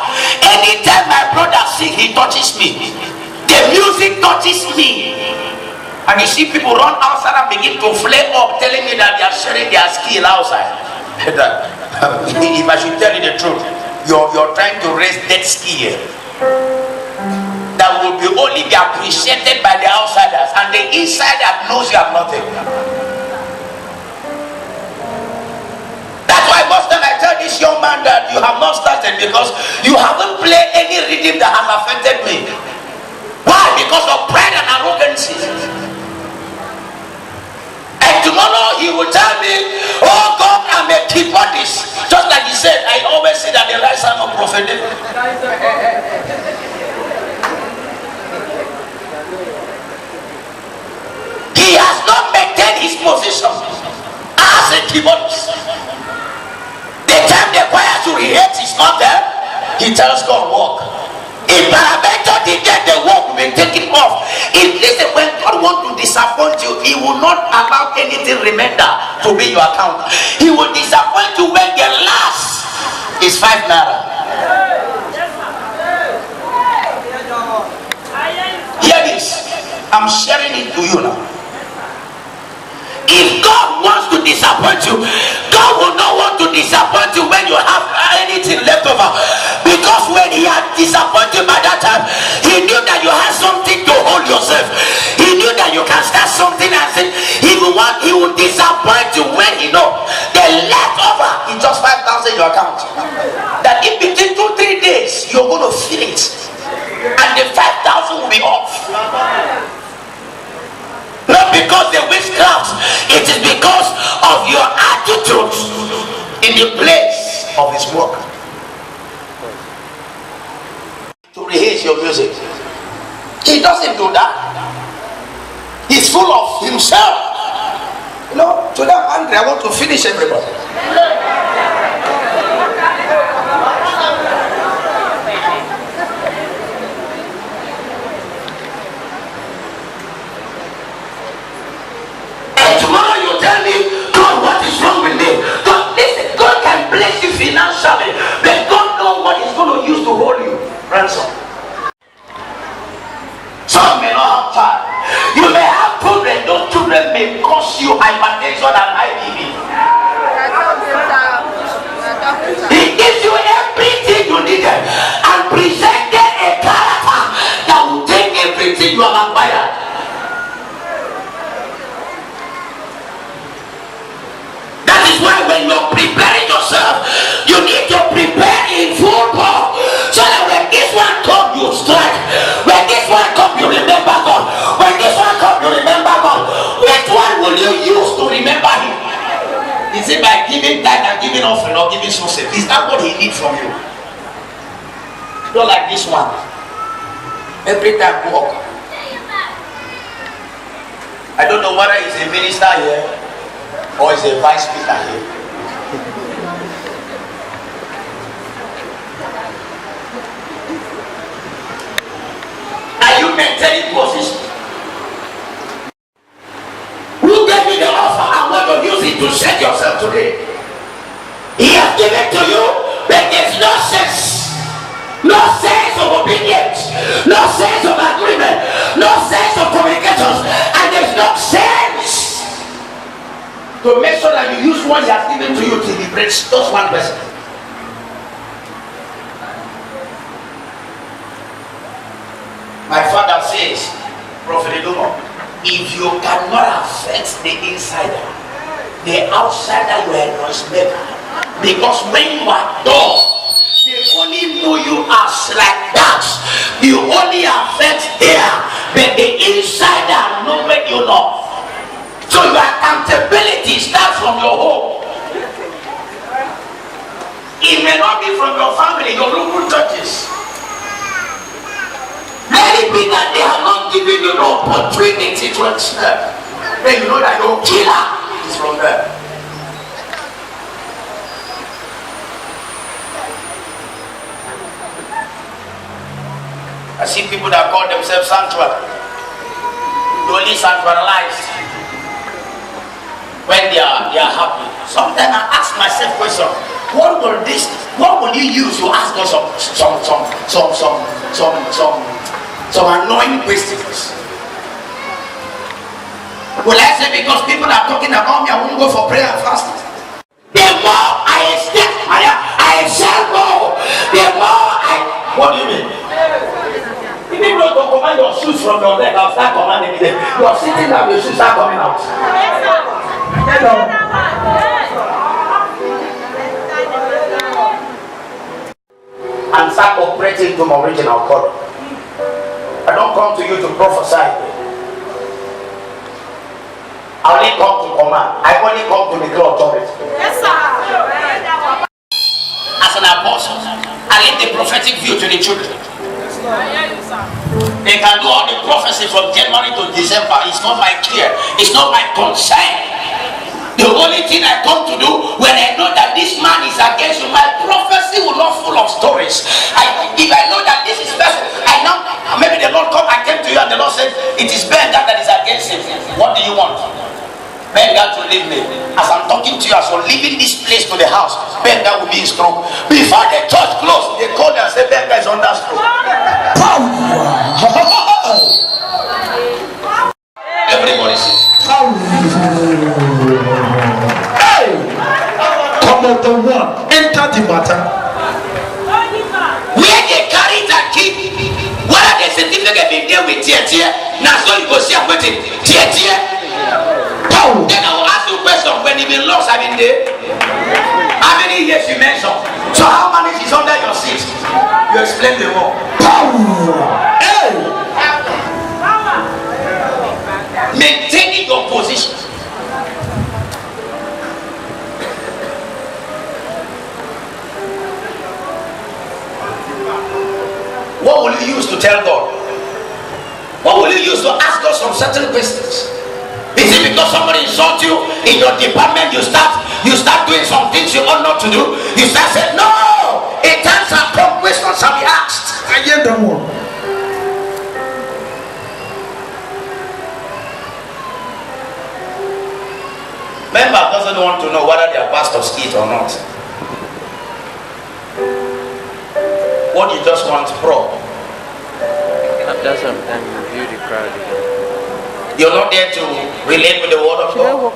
Anytime my brother sings, he touches me. The music touches me. And you see people run outside and begin to flare up, telling me that they are sharing their skill outside. If I should tell you the truth, you're trying to raise dead skill that will be only be appreciated by the outsiders, and the insider knows you have nothing. That's why most time I tell this young man that you have not started because you haven't played any rhythm that has affected me. Why? Because of pride and arrogancy. And tomorrow he will tell me, oh God, I'm a keyboardist. Just like he said, I always say that the right hand of prophetic. He has not maintained his position as a keyboardist. The time the choir to rehearse is not there, he tells God, walk. If parameter did get the work will be taken off. If listen, when God wants to disappoint you, he will not allow anything remainder to be your account. He will disappoint you when the last is 5 naira. Hear this. I'm sharing it to you now. If God wants to disappoint you, God will not want to disappoint you when you have anything left over. Because when he had disappointed you by that time, he knew that you had something to hold yourself. He knew that you can start something and say, he will disappoint you when he knows the leftover is just 5,000 in your account. That in between 2-3 days, you're going to feel it. And the 5,000 will be off. Not because the witchcraft, it is because of your attitude in the place of his work. To rehearse your music, he doesn't do that. He's full of himself. You know, today I'm angry. I want to finish everybody. resources. Is that what he needs from you? Not like this one. Every time walk. I don't know whether he's a minister here or he's a vice speaker here. Are you maintaining position? Who gave you the offer and want to use it to set yourself today? He has given to you, but there's no sense. No sense of obedience, no sense of agreement, no sense of communications, and there's no sense to make sure that you use what he has given to you to liberate just one person. My father says, Prophet Edomo, if you cannot affect the insider, the outsider you are a noise maker. Because when you are done, they only know you as like that. You only affect here, but the insider nobody you know. So your accountability starts from your home. It may not be from your family, your local churches. Many people that they have not given you the opportunity to accept. Then you know that your killer is from there. I see people that call themselves sanctuary. They only sanctuarized when they are happy. Sometimes I ask myself question: what will you use to ask God some annoying questions? Will I say because people are talking about me, I won't go for prayer and fasting? The more I shall go. The more what do you mean? If you don't command your shoes from your leg, I'll start commanding them. You are sitting down, your shoes start coming out. Hello. And start operating to my original color. I don't come to you to prophesy. I only come to command. I only come to declare authority. Yes, sir. As an apostle, I leave the prophetic view to the children. They can do all the prophecy from January to December. It's not my care. It's not my concern. The only thing I come to do when I know that this man is against you, my prophecy will not full of stories. If I know that this is special, I know maybe the Lord come. I came to you and the Lord said, it is Ben that is against him. What do you want? Ben God to leave me. As I'm talking to you, as I'm leaving this place to the house, Ben God will be in stroke. Before the church closed, they called and said, Ben God is under stroke. Everybody says, hey! Come on, the one, enter the matter. Where they carry that key, what are the certificate in there with tear? Now, so you go see a wedding, tear. Then I will ask you a question. When you been lost, I've been there. How many years you mentioned? So how many is under your seat? You explain the more. Hey! Maintaining your position. What will you use to tell God? What will you use to ask God some certain questions? Is it because somebody insults you in your department? You start doing some things you ought not to do. You start saying, no, a time shall come, questions shall be asked. I hear them one. Member doesn't want to know whether their pastors eat or not. What you just want to probe. After some time you view the crowd again. You're not there to relate with the word of God.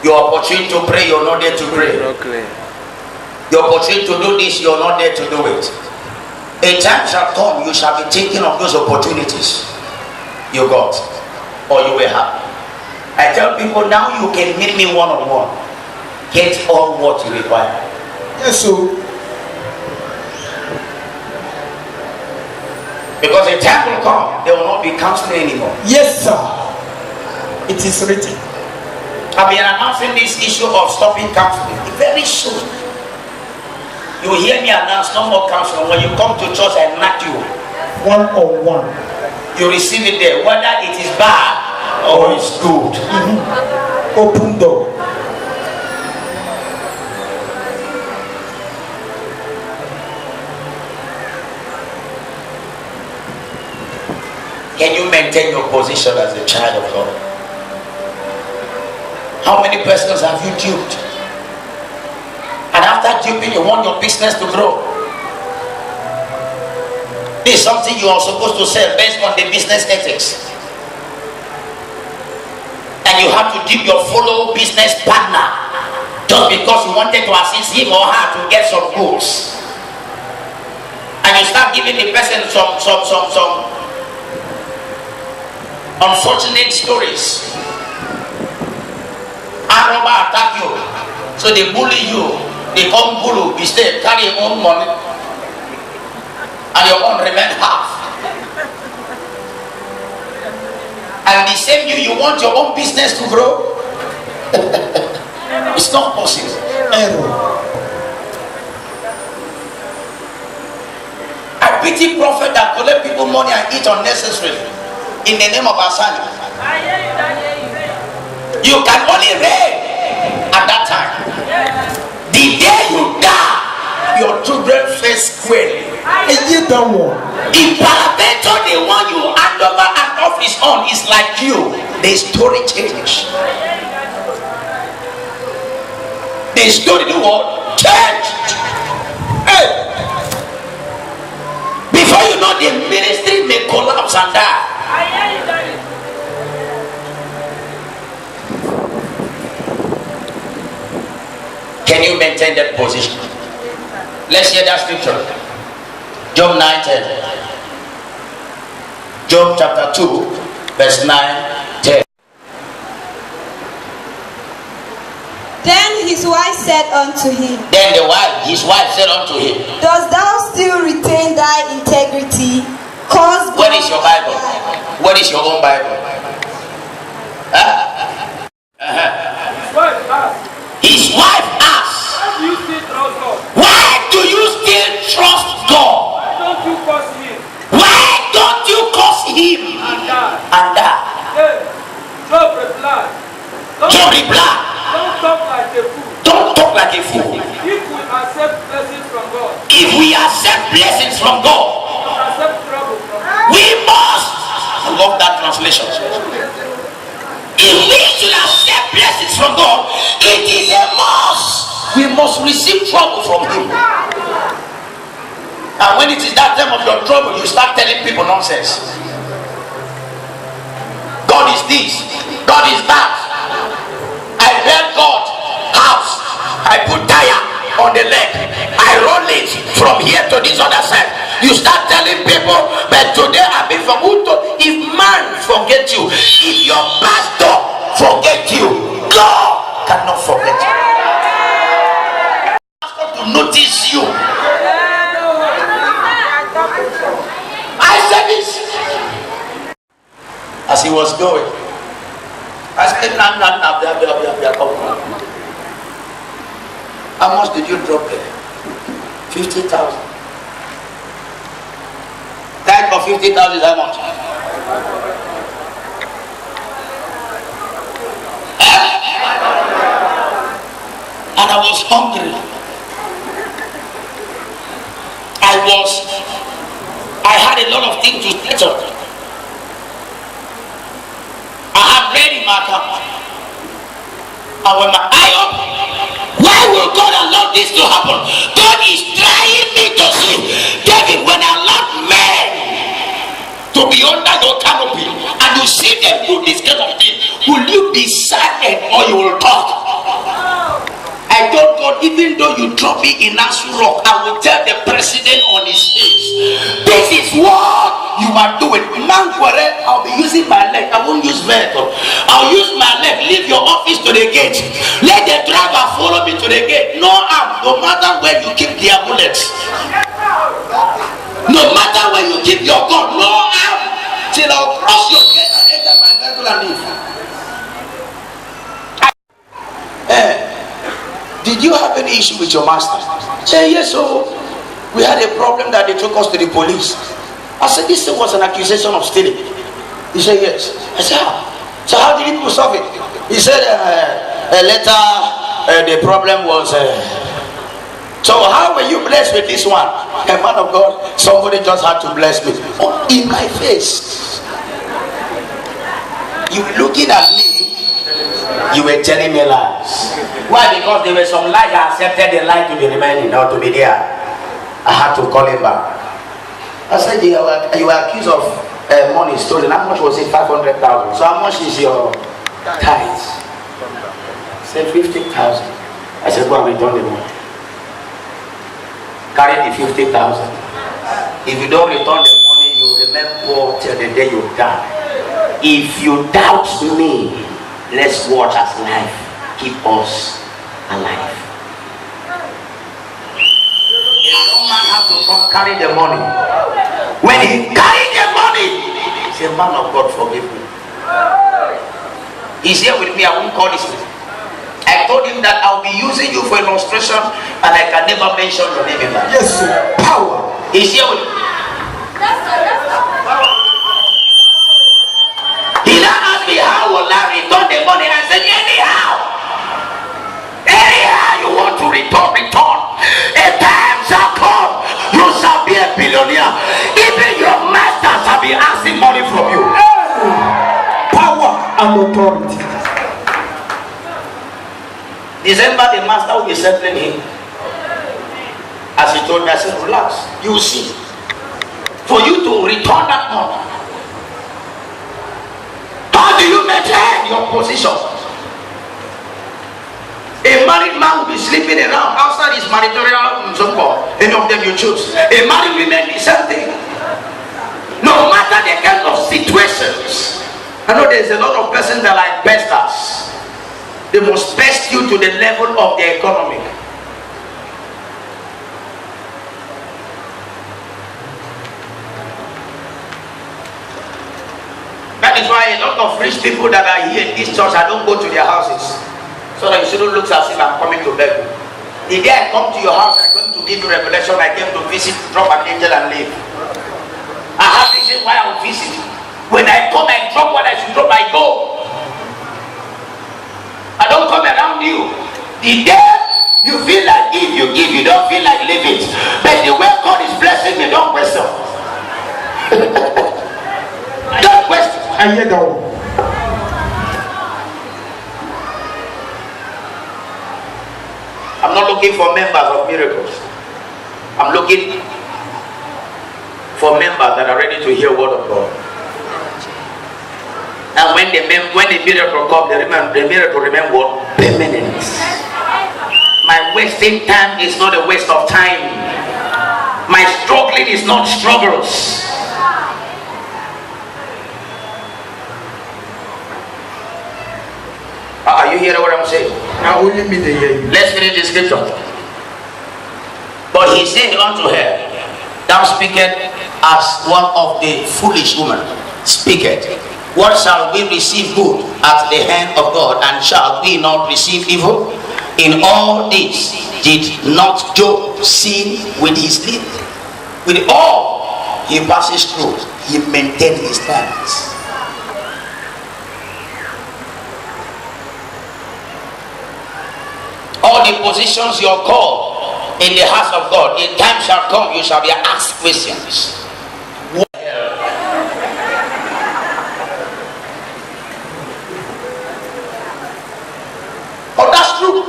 Your opportunity to pray, you're not there to pray. Your opportunity to do this, you're not there to do it. A time shall come, you shall be thinking of those opportunities you got or you will have. I tell people now you can meet me one-on-one. Get all what you require. Yes, so. Because a time will come, there will not be counseling anymore. Yes, sir. It is written. I've been announcing this issue of stopping counseling very soon. You hear me announce no more counseling. When you come to church, I knock you. One-on-one. You receive it there, whether it is bad or it's good. Open door. Can you maintain your position as a child of God? How many persons have you duped? And after duping, you want your business to grow. This is something you are supposed to sell based on the business ethics. And you have to dupe your fellow business partner just because you wanted to assist him or her to get some goods. And you start giving the person some unfortunate stories. A robber attack you, so they bully you. They come bully, be stay, carry your own money, and your own remain half. And the same you want your own business to grow. It's not possible. I pity prophet that collect people money and eat unnecessarily in the name of Asani. You can only reign at that time. The day you die, your children face squarely. If Parabeto, the one you hand over an office on, is like you, the story changes. The story, the world changed. Hey. Before you know, the ministry may collapse and die. Can you maintain that position? Let's hear that scripture. Job 9:10. Job chapter 2, verse 9-10. Then his wife said unto him. Then his wife said unto him. Dost thou still retain thy integrity? Cause what is your Bible? What is your own Bible? His wife asked. Why do you still trust God? Why don't you curse him? Why don't you curse him? And die. Hey, Job replied. Don't talk like a fool. Don't talk like a fool. If we accept blessings from God. If we accept blessings from God. Accept trouble from God. We must. I love that translation. If we should accept blessings from God, it is a must. We must receive trouble from him. And when it is that time of your trouble, you start telling people nonsense. God is this, God is that. I built God house, I put tire on the leg, I roll it from here to this other side. You start telling people, but today I've been for who to, if man forget you, if your pastor forget you, God cannot forget you. To notice you. I said this as he was going. I said, how much did you drop there? 50,000. Tithe of 50,000 is how much? And I was hungry. I had a lot of things to settle. I had bread in my account. And when my eye up, why will God allow this to happen? God is trying me to see. David, when I allow men to be under your canopy and you see them do this kind of thing, will you be silent or you will talk? I told God, even though you drop me in Nasu Rock, I will tell the president on his face, this is what you are doing. Mankwere, I'll be using my leg. I won't use vehicle. I'll use my leg. Leave your office to the gate. Let the driver follow me to the gate. No arm, no matter where you keep their bullets. No matter where you keep your gun, no arm. Till I'll cross your gate and enter my vehicle and leave. did you have any issue with your master? Say, yes, so we had a problem that they took us to the police. I said, this was an accusation of stealing. He said, yes. I said, how? So how did you solve it? He said, later the problem was... So how were you blessed with this one? A man of God, somebody just had to bless me. Oh, in my face. You were looking at me, you were telling me lies. Why? Because there were some lies. I accepted the lie to be remaining, not to be there. I had to call him back. I said, you were accused of money stolen. How much was it? 500,000. So how much is your tithes? Say 50,000. I said, go and return the money. Carry the 50,000. If you don't return the money, you remain poor till the day you die. If you doubt me, let's watch as life keep us alive. A young man has to come carry the money. When he carried the money, he said, man of God, forgive me. He's here with me. I won't call this name. I told him that I'll be using you for illustration and I can never mention your name in that. Yes, sir. Power. He's here with me. He now asked me how will I return the money. I said, anyhow you want to return. A time shall come, you shall be a billionaire. Even your master shall be asking money from you. Power and authority. December, the master will be settling him. As he told me, I said, relax, you will see. For you to return that money, how do you maintain your position? A married man will be sleeping around outside his marital any of them you choose. A married woman, the same thing. No matter the kind of situations. I know there's a lot of persons that are like besters. They must best you to the level of the economy. That is why a lot of rich people that are here in this church, I don't go to their houses. So that you shouldn't look as if I'm coming to beg you. The day I come to your house, I'm going to give you revelation. I came to visit, drop an angel and leave. I have reason why I will visit. When I come, I drop what I should drop, I go. I don't come around you. The day you feel like if you give, you don't feel like leave it. But the way God is blessing me, don't question. Don't question. I hear that one. I'm not looking for members of miracles. I'm looking for members that are ready to hear word of God. And when the miracle comes, the miracle remains what? Permanent. My wasting time is not a waste of time. My struggling is not struggles. Are you hearing what I'm saying? Now only me to hear you. Let's read the scripture. But he said unto her, thou speakest as one of the foolish women speaketh. What shall we receive good at the hand of God, and shall we not receive evil? In all this did not Job sin with his lips? With all he passes through, he maintained his stance. All the positions you're called in the house of God, a time shall come you shall be asked questions. Oh, that's true.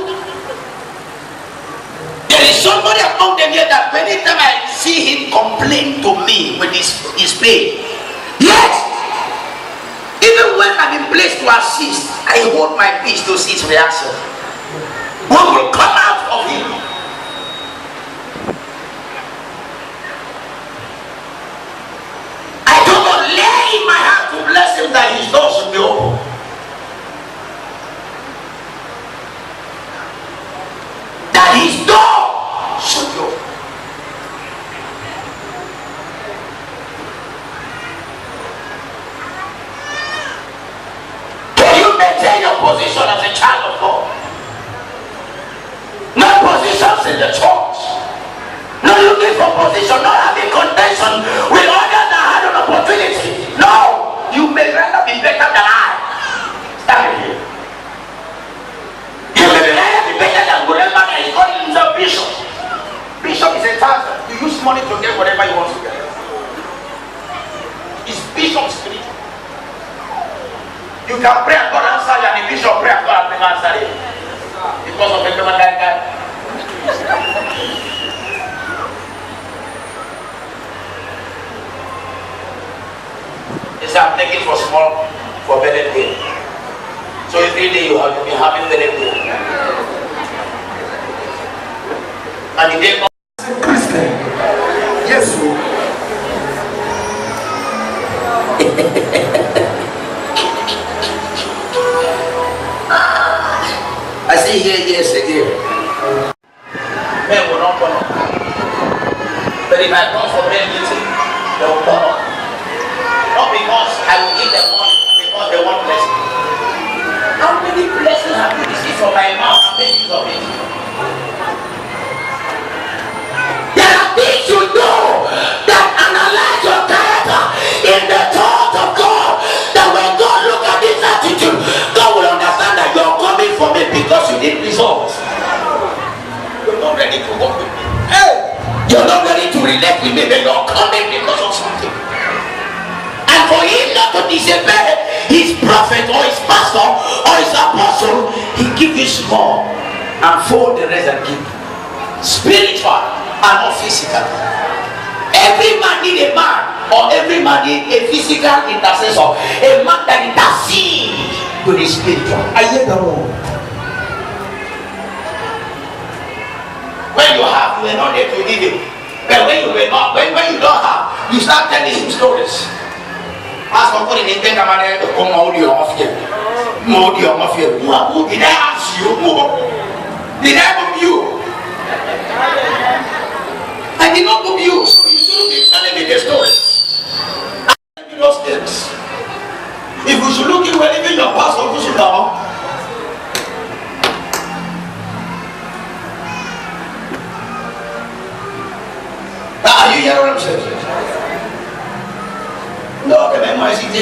There is somebody among them here that anytime I see him complain to me with his pain, yes, even when I'm in place to assist, I hold my peace to see his reaction. What will come out of him? I do not lay in my heart to bless him that his door should be open. That his door should be open. Can you maintain your position as a child of God? money to get whatever he wants to get. It's bishop spirit. You can pray and God answer you, and the bishop pray and God never answer you. Because of a human guy. He said, I'm taking for small for belly pain. So every day you have to be having belly pain. And the day Christian. Yes, sir. I see here, yes, again. Men will not come. But if I come for men meeting, they will come. Not because I will give them money, because they want blessing. How many blessings have you received from my mouth and made use of it? There are things you know that analyze your character in the thought of God. That when God look at this attitude, God will understand that you are coming for me because you need results. You're not ready to work with me. Hey! You're not ready to relate with me, but you're coming because of something. And for him not to disobey his prophet or his pastor or his apostle, he gives you small and fold the rest and give. Spiritual and not physical. Every man need a man, or every man need a physical intercessor, a man that intercedes to the spiritual. I hear the word. When you have, you are not there to give him. But when you were not, when you don't have, you start telling him stories. As for putting in the camera, come out your mafia. Did I ask you? Did I move you? I did not move you, so you shouldn't be telling me the stories. I tell you those things. If we should look at where even your pastor goes down. Are you hearing what I'm saying? No, the man might see the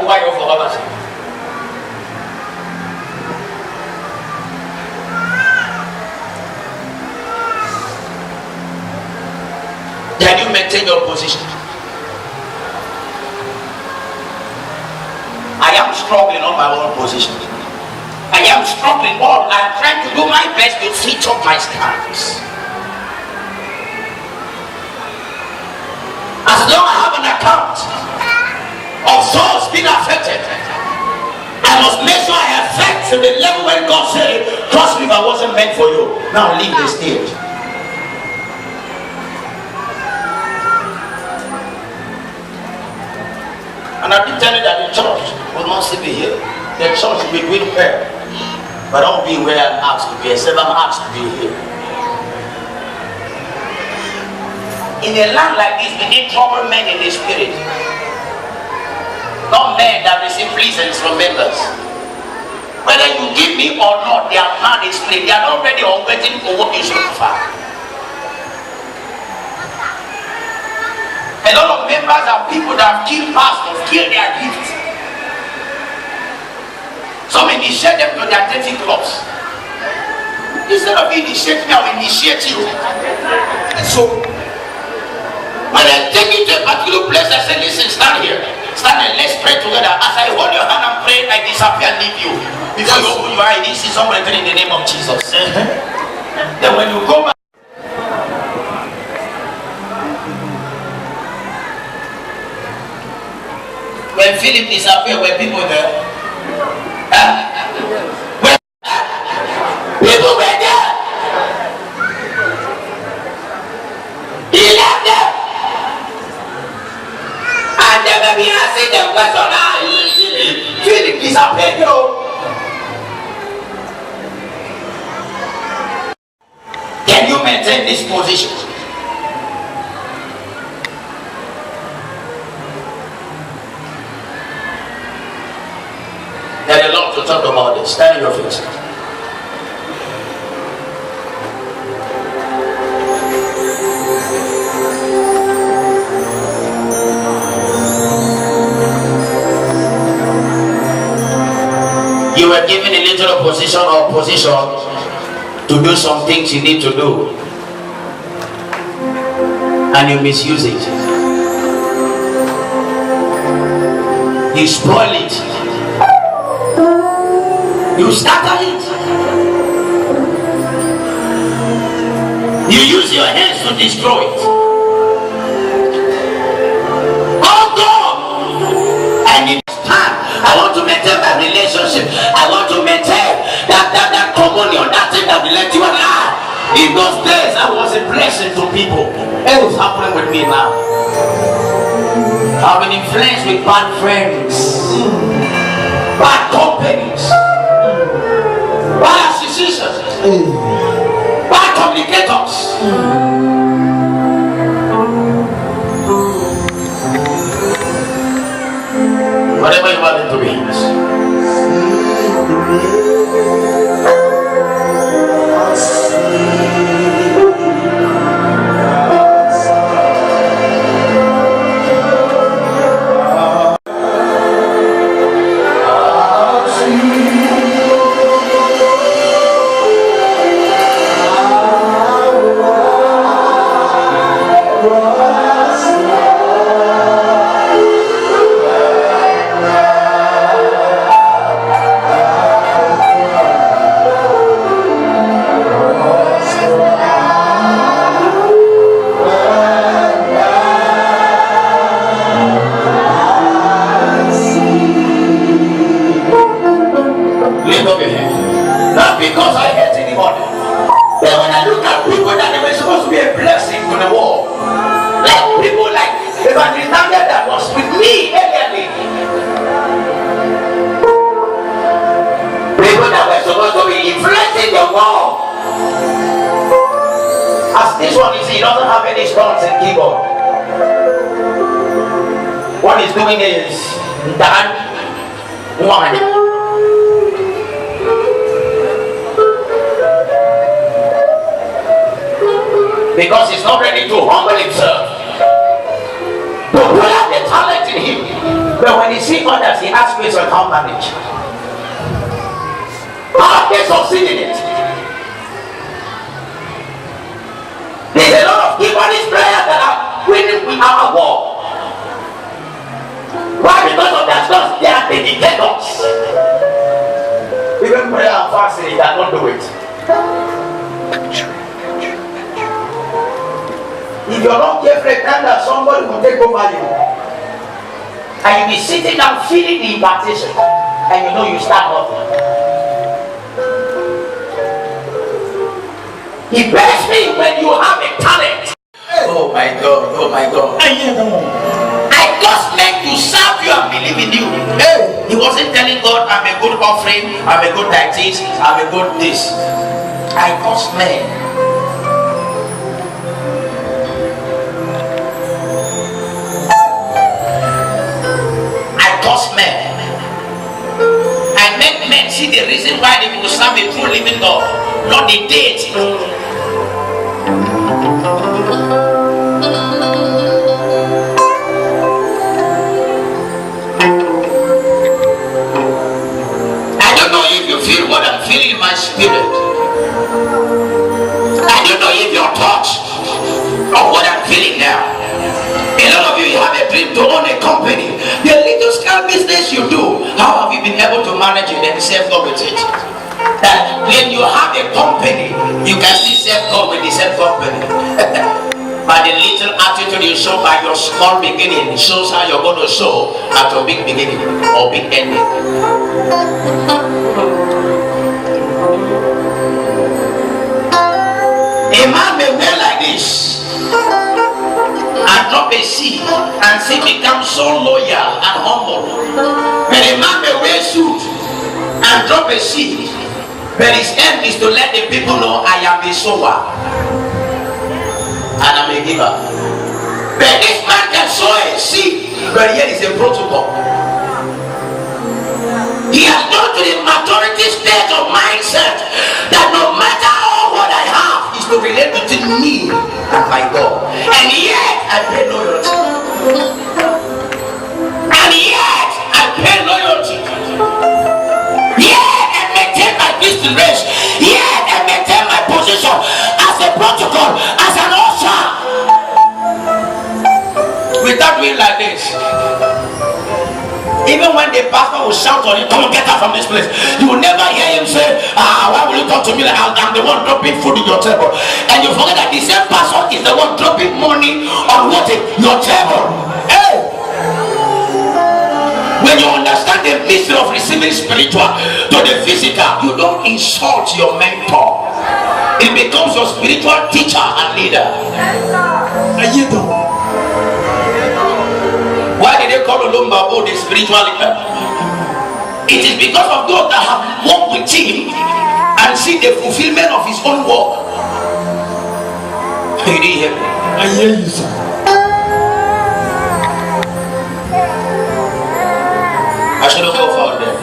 why of others. Can you maintain your position? I am struggling on my own position. I am struggling. Lord, I'm trying to do my best to fit up my stance. As long as I have an account of souls being affected, I must make sure I affect to the level when God said, trust me, if I wasn't meant for you, now leave the stage. And I keep telling you that the church will not still be here. The church will be doing prayer. But I won't be where I'm asked to be, except I'm asked to be here. In a land like this, we need troubled men in the spirit. Not men that receive pleasance from members. Whether you give me or not, they are mad in spirit. They are not ready or waiting for what you should offer. A lot of members are people that have killed pastors, killed their gifts. Some initiate them to their dating clubs. Instead of initiating me, I will initiate you. And so, when I take you to a particular place, I say, listen, stand here. Stand and let's pray together. As I hold your hand and pray, I disappear and leave you. Before you open your eye, you see someone in the name of Jesus. Then when you go back, when Philip disappeared, were people there? People were there. He left them. And then when we asked them question, Philip disappeared. Can you maintain this position? There's a lot to talk about this. Stand in your face. You were given a little position or position to do some things you need to do. and you misuse it. You spoil it. You scatter it. You use your hands to destroy it. Oh God, I need time. I want to maintain my relationship. I want to maintain that communion, that thing that we let you and I. In those days, I was a blessing to people. It was happening with me now. I've been influenced with bad friends, bad companies, bad associations, bad communicators. Whatever you want it to be. This one, you see, he doesn't have any stones and keyboard. What he's doing is done one. Because he's not ready to humble himself. But we have the talent in him. But when he sees others, he asks questions how manage. How they succeed in it? There's a lot of people in this prayer that are winning with our war. Why? Because of their stuff, they are dedicators. Even prayer and fasting, they cannot do it. If you're not careful, then that somebody will take over you. And you'll be sitting down feeling the impartation. And you know you start nothing. He bless me when you have a talent. Oh my God, oh my God. I just meant to serve you and believe in you. He wasn't telling God, I'm a good offering, I'm a good dietist, I'm a good this. I just meant. I just meant. I make men see the reason why they will serve a true living God, not the deity. I don't know if you feel what I'm feeling in my spirit. I don't know if you're touched of what I'm feeling now. A lot of you have a dream to own a company. The little scale business you do, how have you been able to manage it and serve God with it? That when you have a company, you can still serve God with the same company. But the little attitude you show by your small beginning shows how you're going to show at your big beginning or big ending. A man may wear like this and drop a seed and see become so loyal and humble. But a man may wear suit and drop a seed, but his aim is to let the people know I am a sower and I'm a giver. But this man can sow a seed, but here is a protocol. He has gone to the maturity stage of mindset that no matter what I have is to relate between me and my God. And yet I pay loyalty. And yet I pay loyalty. Yet I maintain my business race. Yet I maintain my position as a protocol, as an usher. the pastor will shout on him, come on, get out from this place. You will never hear him say, why will you talk to me like I'm the one dropping food in your table? And you forget that the same pastor is the one dropping money on what? Your table. Hey! When you understand the mystery of receiving spiritual to the physical, you don't insult your mentor. It becomes your spiritual teacher and leader. Why did they call Olumbabo the spiritual leader? It is because of those that have walked with him and see the fulfillment of his own work. You didn't hear me? I hear you, sir. I should have go forward there.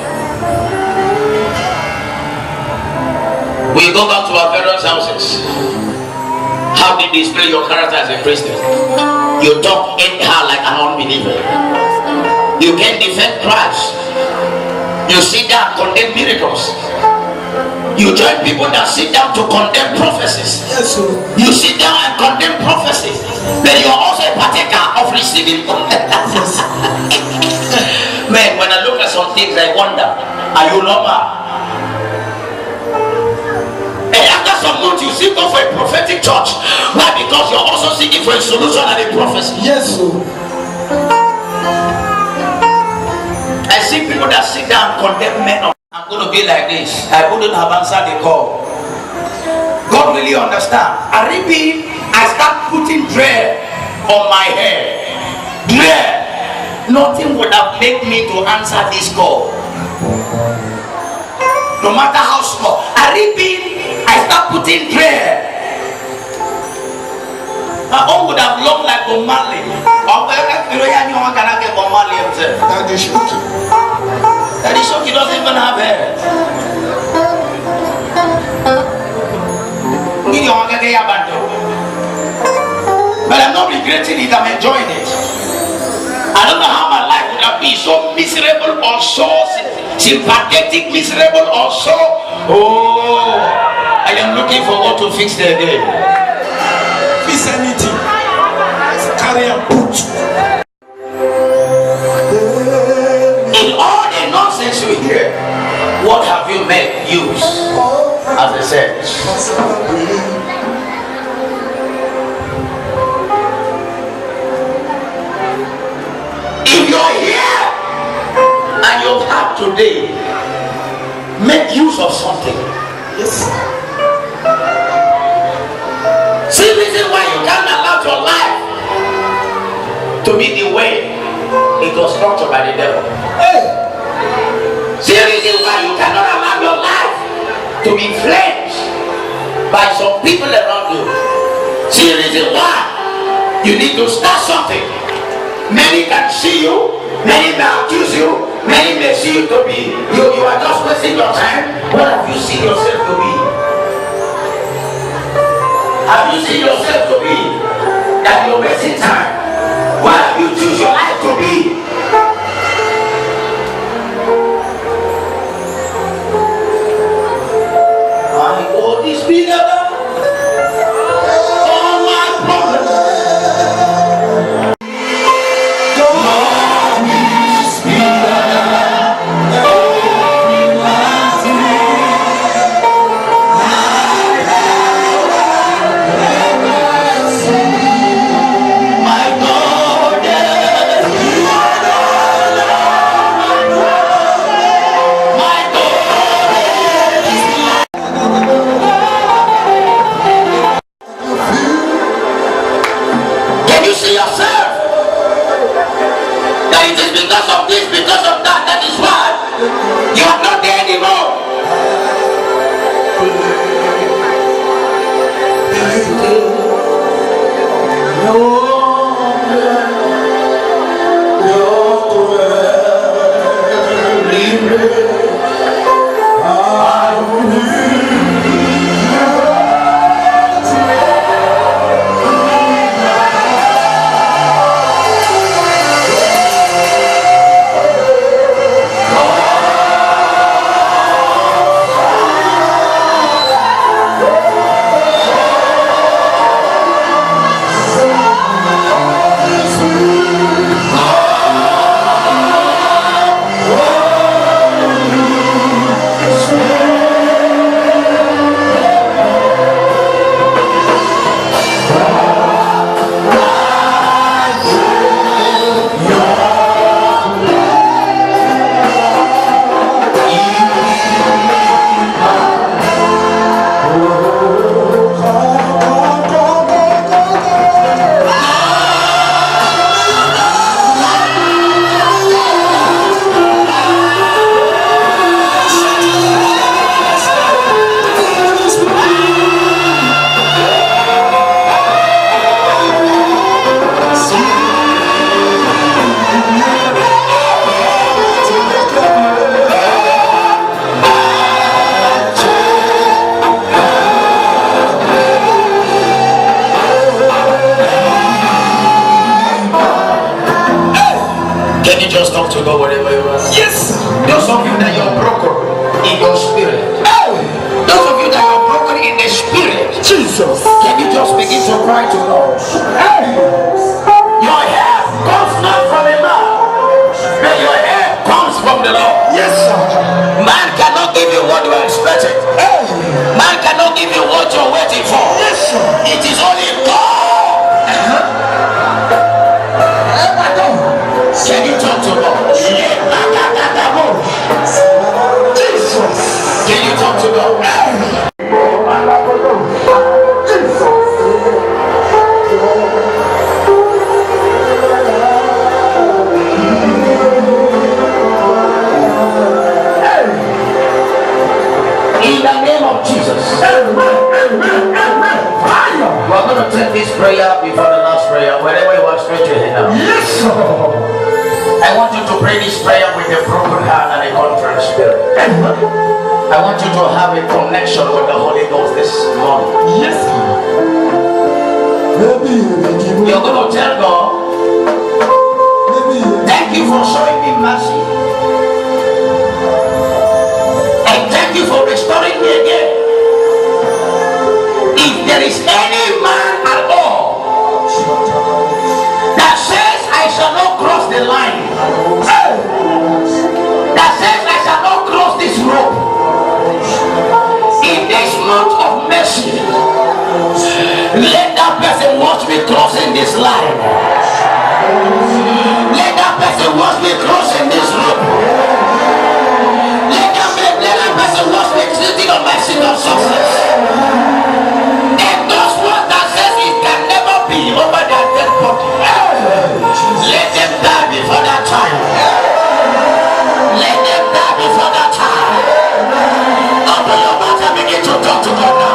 We go back to our parents' houses. How did you display your character as a Christian? You talk anyhow like an unbeliever. You can't defend Christ. You sit down and condemn miracles. You join people that sit down to condemn prophecies. Yes, sir. You sit down and condemn prophecies. Then you are also a partaker of receiving. Man, when I look at some things, I wonder, are you normal? And after some months, you seek for a prophetic church. Why? Because you're also seeking for a solution and a prophecy. Yes, sir. I see people that sit down and condemn men. I'm going to be like this. I wouldn't have answered the call. God really understand. I start putting dread on my head. Dread. Nothing would have made me to answer this call. No matter how small. I start putting prayer. My own would have looked like Bob Marley. Daddy Shoki doesn't even have hair. But I'm not regretting it, I'm enjoying it. I don't know how my life would have been so miserable or so sympathetic, miserable or so. Oh, I am looking forward to fix the day. Fix anything. Carry and put. In all the nonsense you hear, what have you made use as a sense? If you're here and you have today, make use of something. Yes. See the reason why you can't allow your life to be the way it was structured by the devil. Hey. See the reason why you cannot allow your life to be influenced by some people around you. See the reason why you need to start something. Many can see you, many may accuse you, many may see you to be, you are just wasting your time. What have you seen yourself to be? Have you seen yourself to be that you're wasting time? What have you choose your life to be? My God is bigger than all my problems. Can you just talk to God wherever you are? Yes. Those of you that you're broken in your spirit. Those of you that are broken in the spirit. Jesus. Can you just begin to cry to God? Your help comes not from a man, but your help comes from the Lord. Yes, sir. Man cannot give you what you are expecting. Man cannot give you what you're waiting for. Yes, sir. It is only God. Can you talk to God? Jesus. Can you talk to God? In the name of Jesus. We are going to take this prayer before the last prayer. Wherever you are, straight your hand now. Yes, sir. I want you to pray this prayer with a broken heart and a contrite spirit. I want you to have a connection with the Holy Ghost this morning. Yes, sir. You're going to tell God, thank you for showing me mercy. And thank you for restoring me again. If there is any man at all that says I shall not cross the line, that says I shall not cross this road in this month of mercy, let that person watch me crossing this line. Let that person watch me crossing this road. Let that person watch me sitting on my seat of success. And those ones that says it can never be over their dead body, let them die before that time. Let them die before that time. Open your mouth and begin to talk to God now.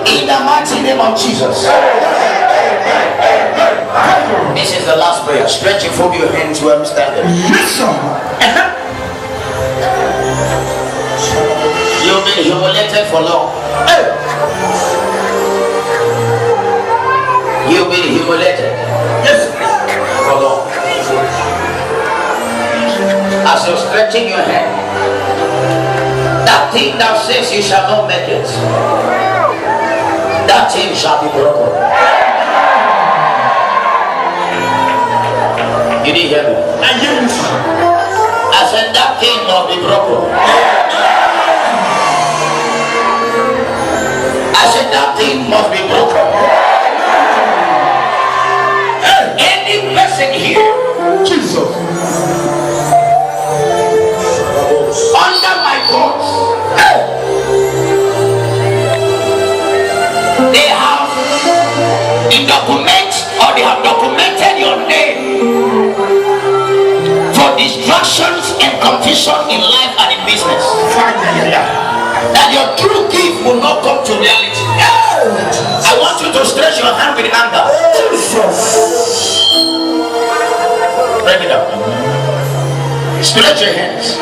In the mighty name of Jesus. This is the last prayer. Stretch and fold your hands where I'm standing. Yes, sir. You've been humiliated for long. You've been humiliated. Yes. For long. As you're stretching your hand, that thing that says you shall not make it, that thing shall be broken. You didn't hear me? I hear you. I said that thing must be broken. I said that thing must be broken. Any person here, Jesus, under my voice, they have the document, or they have documented your name for distractions and confusion in life and in business. That your true gift will not come to reality. I want you to stretch your hand with anger. Break it up. Stretch your hands.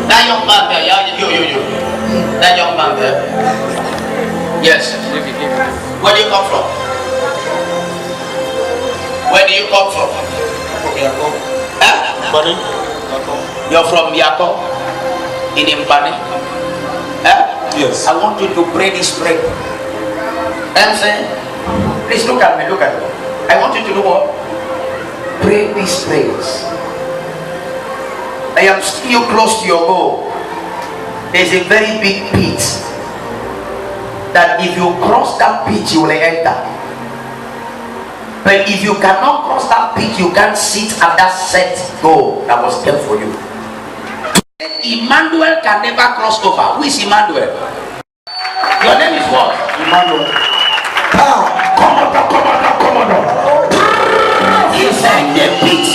That young man there, you. That young man there. Yes. Where do you come from? Where do you come from? You're from Yako? In Impani? yes. I want you to pray this prayer. I'm saying, please look at me, look at me. I want you to do what? Pray these prayers. I am still close to your goal. There's a very big pit that if you cross that pit, you will enter. But if you cannot cross that pit, you can't sit at that set goal that was there for you. Emmanuel can never cross over. Who is Emmanuel? Your name is what? Emmanuel. Come on. Inside the pit,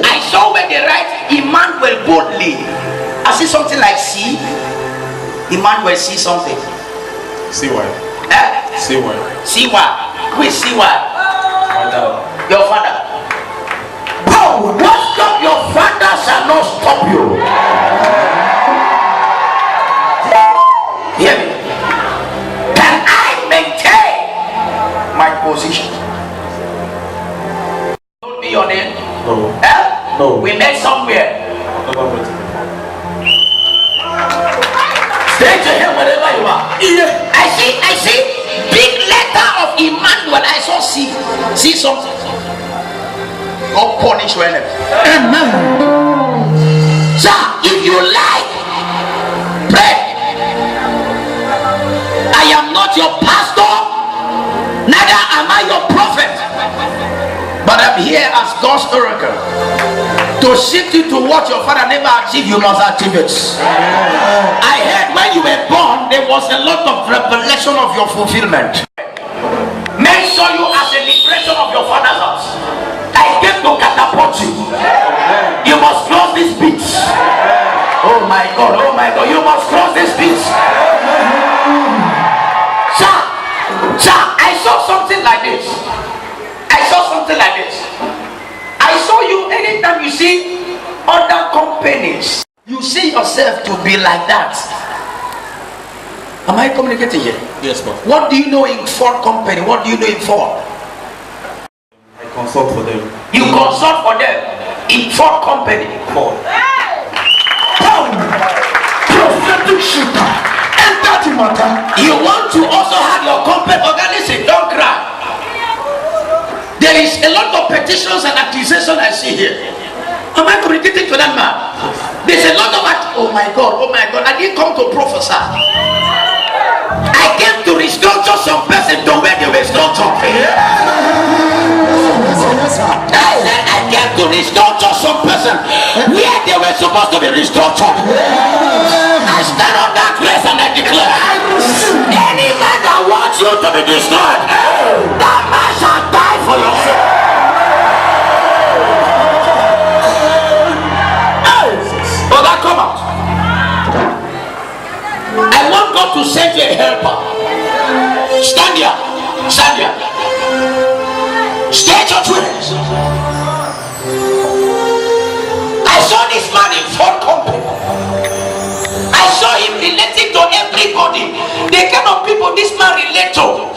I saw where they write Emmanuel boldly. I see something like C. Emmanuel see something. See why? See why? See why? Who is see why? Your father. What stop your father shall not stop you. Hear me? Can I maintain my position? Don't be your name. No. No. We met somewhere. Stay to him wherever you are. Yeah. I see big letter of Emmanuel. I saw see something. God punish your enemy. Amen. So if you like, pray. I am not your pastor, neither am I your prophet, but I'm here as God's oracle to shift you to what your father never achieved. You must achieve it. I heard when you were born there was a lot of revelation of your fulfillment. Make sure you as a liberation of your father's house. I came to catapult you. You must cross this beach. Oh my God, you must cross this beach. Sir, I saw something like this. I saw you anytime you see other companies, you see yourself to be like that. Am I communicating here? Yes, ma'am. What do you know in Ford company? What do you know in Ford? I consult for them. You consult for them in Ford company. Ford. Prophetic shooter. Enter the matter. You want to also have your company organization. Don't cry. There is a lot of petitions and accusations I see here. Am I communicating to that man? There's a lot of oh my God. I didn't come to prophesy. I came to restructure some person to where they were structured. I said I came to restructure some person where they were supposed to be restructured. I stand on that place and I declare, any man that wants you to be destroyed, that man shall die for your sake. Oh, that come out. I want God to send you a helper. Stand here. Stretch your twins. I saw this man in Ford company. I saw him relating to everybody. The kind of people this man relate to.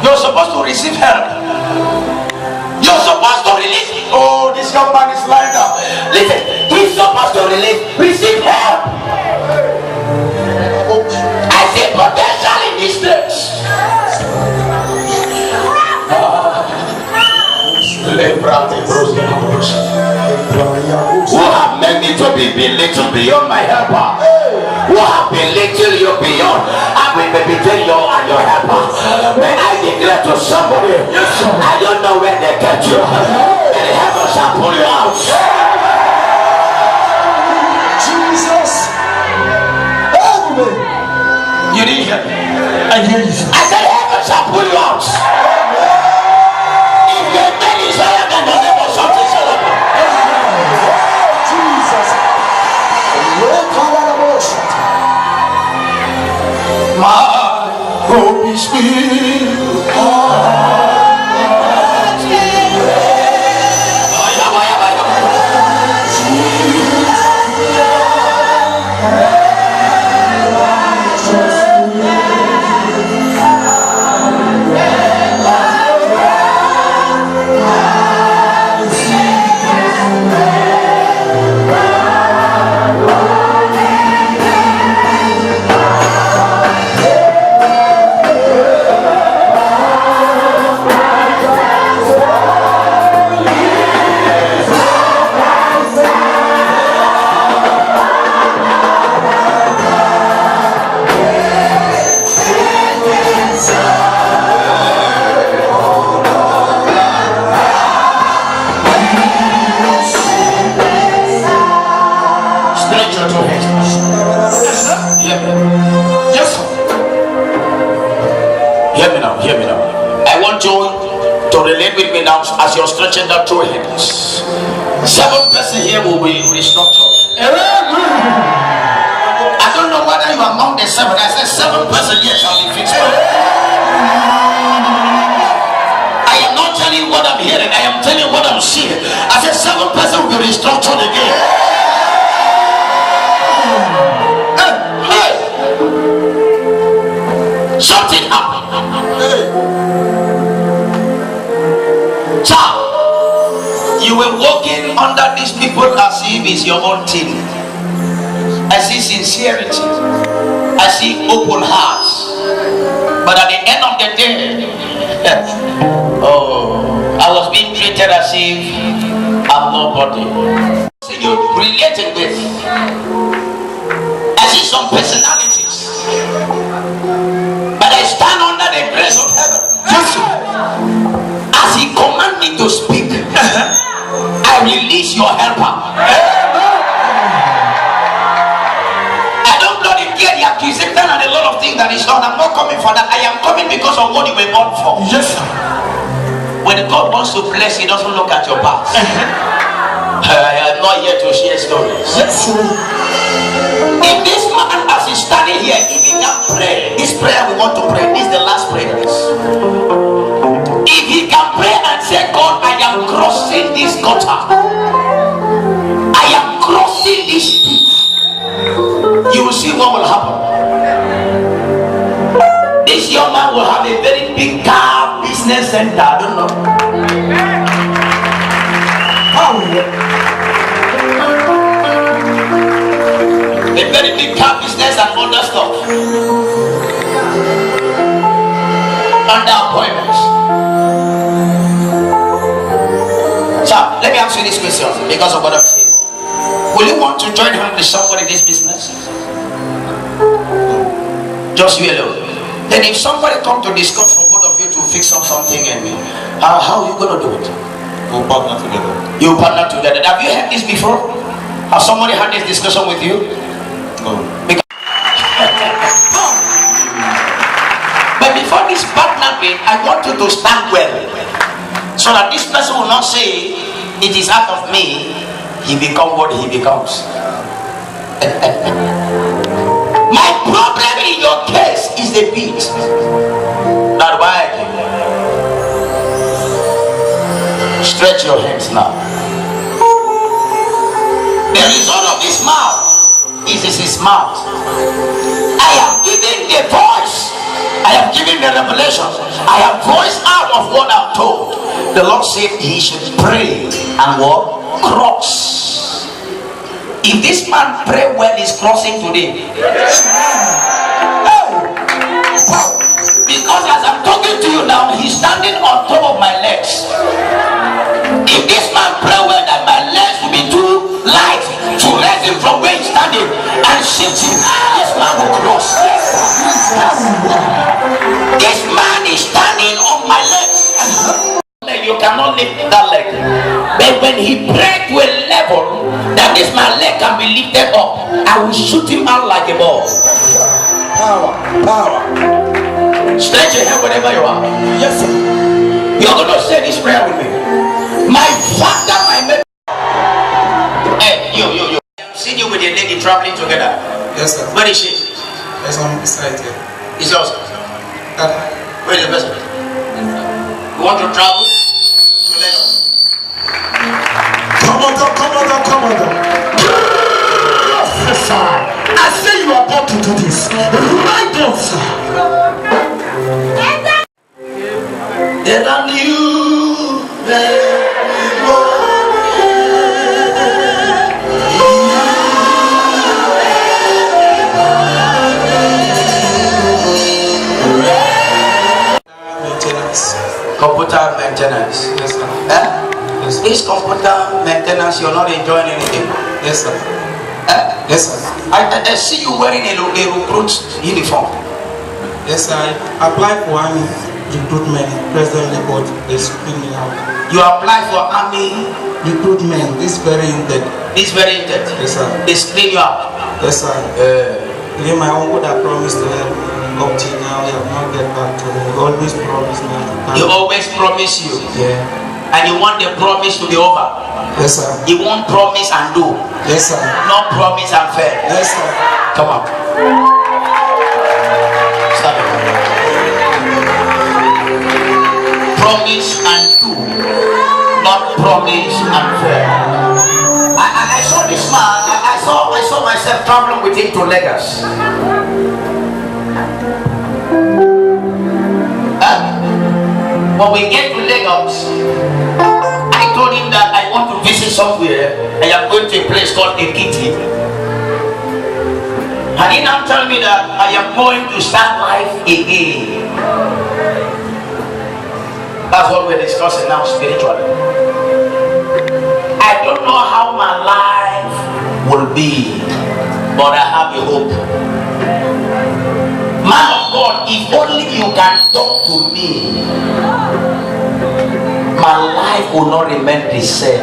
You're supposed to receive help. You're supposed to release. Oh, this young man is lined up. Listen, he's supposed to receive help. I see potential in this place. belittled beyond my helper. Who have belittled you beyond, I will be between you and your helper. May I declare to somebody, I don't know where they get you, and the heaven shall pull you out. Jesus. You didn't hear me? I hear you. I said heaven shall pull you out. If your man is higher than the name of something, shall happen. Jesus. My Holy Spirit. Hear me now. I want you to relate with me now as you're stretching that two hands. 7 person here will be restructured. I don't know whether you are among the 7. I said 7 person here shall be fixed. I am not telling you what I'm hearing. I am telling you what I'm seeing. I said 7 person will be restructured again. Something happened. Child, you were walking under these people as if it's your own team. I see sincerity. I see open hearts. But at the end of the day, I was being treated as if I'm nobody. So you related with. I see some personalities. But I stand under the grace of heaven. As he command me to speak, I release your helper. I don't know the gear, the accusation and a lot of things that is done. I'm not coming for that. I am coming because of what you were born for. Yes, sir. When God wants to bless, he doesn't look at your past. I am not here to share stories. Yes, sir. If this man, as he's standing here, if he can pray, this prayer we want to pray, this is the last prayer. If he can pray and say, God, I am crossing this gutter, I am crossing this pit, you will see what will happen. This young man will have a very big car business center. I don't know. A very big car business and other stuff. Under appointments. So let me ask you this question because of what I'm saying. Will you want to join him with somebody in this business? Just you alone. Then if somebody come to discuss for both of you to fix up something and how are you gonna do it? We'll partner together. You partner together. Have you heard this before? Have somebody had this discussion with you? No. But before this partnering, I want you to stand well, so that this person will not say, "It is out of me, he becomes what he becomes." My problem in your case is the beat. That's why stretch your hands now. The result of this mouth is his mouth. I have given the voice. I have given the revelation. I have voiced out of what I'm told. The Lord said he should pray and what? Cross. If this man pray when he's crossing today. Because as I'm talking to you now, he's standing on top of my legs. If this man pray well, that my legs will be too light to raise him from shift you. This man will cross. This man is standing on my legs. You cannot lift that leg. But when he prayed to a level that this my leg can be lifted up, I will shoot him out like a ball. Power. Stretch your hand wherever you are. Yes, sir. You're going to say this prayer with me. My father, my mother. Hey, you. I've seen you with a lady traveling together. Yes, sir. Where is she? There's one beside here. Is yours? Where is the person? You want to travel to Lagos? Come on. I say you are about to do this. Right on, sir. There are new computer maintenance. Yes, sir. Yes. This computer maintenance, you're not enjoying anything. Yes, sir. Yes, sir. I see you wearing a recruit uniform. Yes, sir. I applied for army recruitment presently, but they screened me out. You apply for army recruitment. This very intake. Yes, sir. They screen you out. Yes, sir. Even my uncle that promised to help me up till now, he have not get back to me. He always promised me. He always promise you. Yeah. And you want the promise to be over. Yes, sir. You won't promise and do. Yes, sir. Not promise and fail. Yes, sir. Come on. Stop it. Promise and do. Not promise and fail. I saw this man. I saw myself traveling with him to Lagos. When we get to Lagos, I told him that I want to visit somewhere. I am going to a place called Ekiti. And he now told me that I am going to start life again. That's what we're discussing now spiritually. I don't know how my life will be, but I have a hope. Man of God, if only you can talk to me, my life will not remain the same.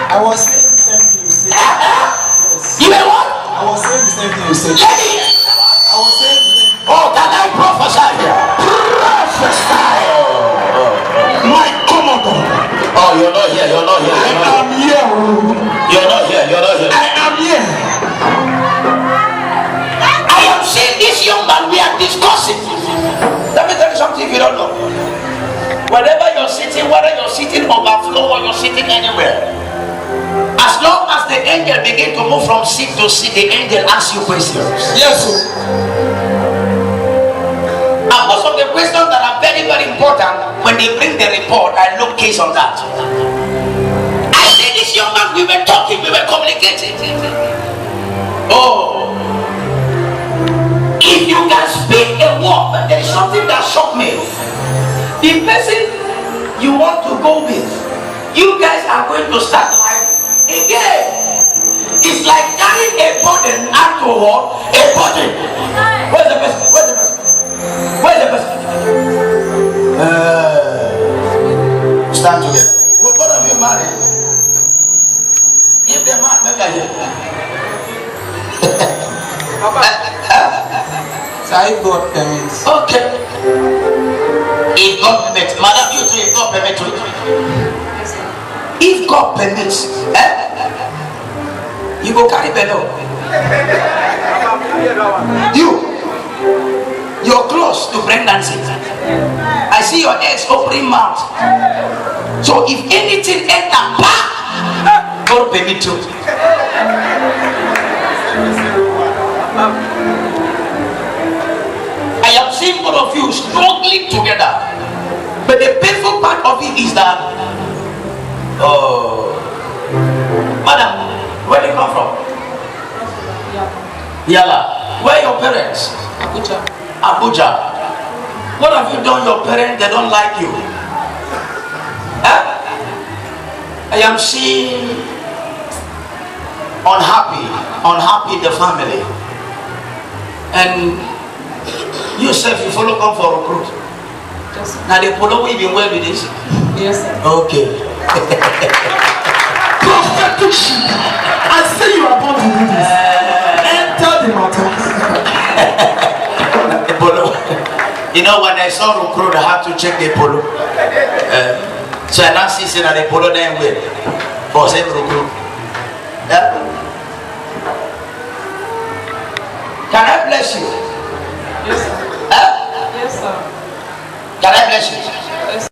I was saying the same thing you said. Yes. You know what? I was saying the same thing you said. Lady! I was saying the same thing. Oh, can I prophesy here? Prophesy! My commodore. Oh, you're not here. I am here. You're not here. I am here. I am seeing this young man we are discussing. Let me tell you something if you don't know. Wherever you're sitting, whether you're sitting on the floor or you're sitting anywhere, as long as the angel begin to move from seat to seat, the angel asks you questions. Yes, sir. And most of the questions that are very, very important, when they bring the report, I look case on that. I see this young man, we were talking, we were communicating. Oh, if you can speak a word, but there is something that shocked me. The person you want to go with, you guys are going to start life again. It's like carrying a burden alcohol, a burden. Where's the person? Stand together. Well, both of you married. Give them out, make a hear. So I got permits. Okay. If God permits, madam, you too, if God permits, if God permits, you go carry bello. You're close to pregnancy. I see your eggs opening mouth. So if anything enter, God permit you. I have seen both of you struggling together, but the painful part of it is that, oh, madam, where do you come from? Yala. Where are your parents? Abuja. What have you done? Your parents, they don't like you. I am seeing unhappy in the family, and yourself you follow come for recruit. Yes. Now the polo will be well with this. Yes. Sir. Okay. Prophetic sheep. I say you are born to do this. Enter the matter. The polo. You know, when I saw recruit, I had to check the polo. So I now see that the polo then will for same recruit. Yeah. Can I bless you? Yes, sir. Huh? Yes, sir. Can I bless you?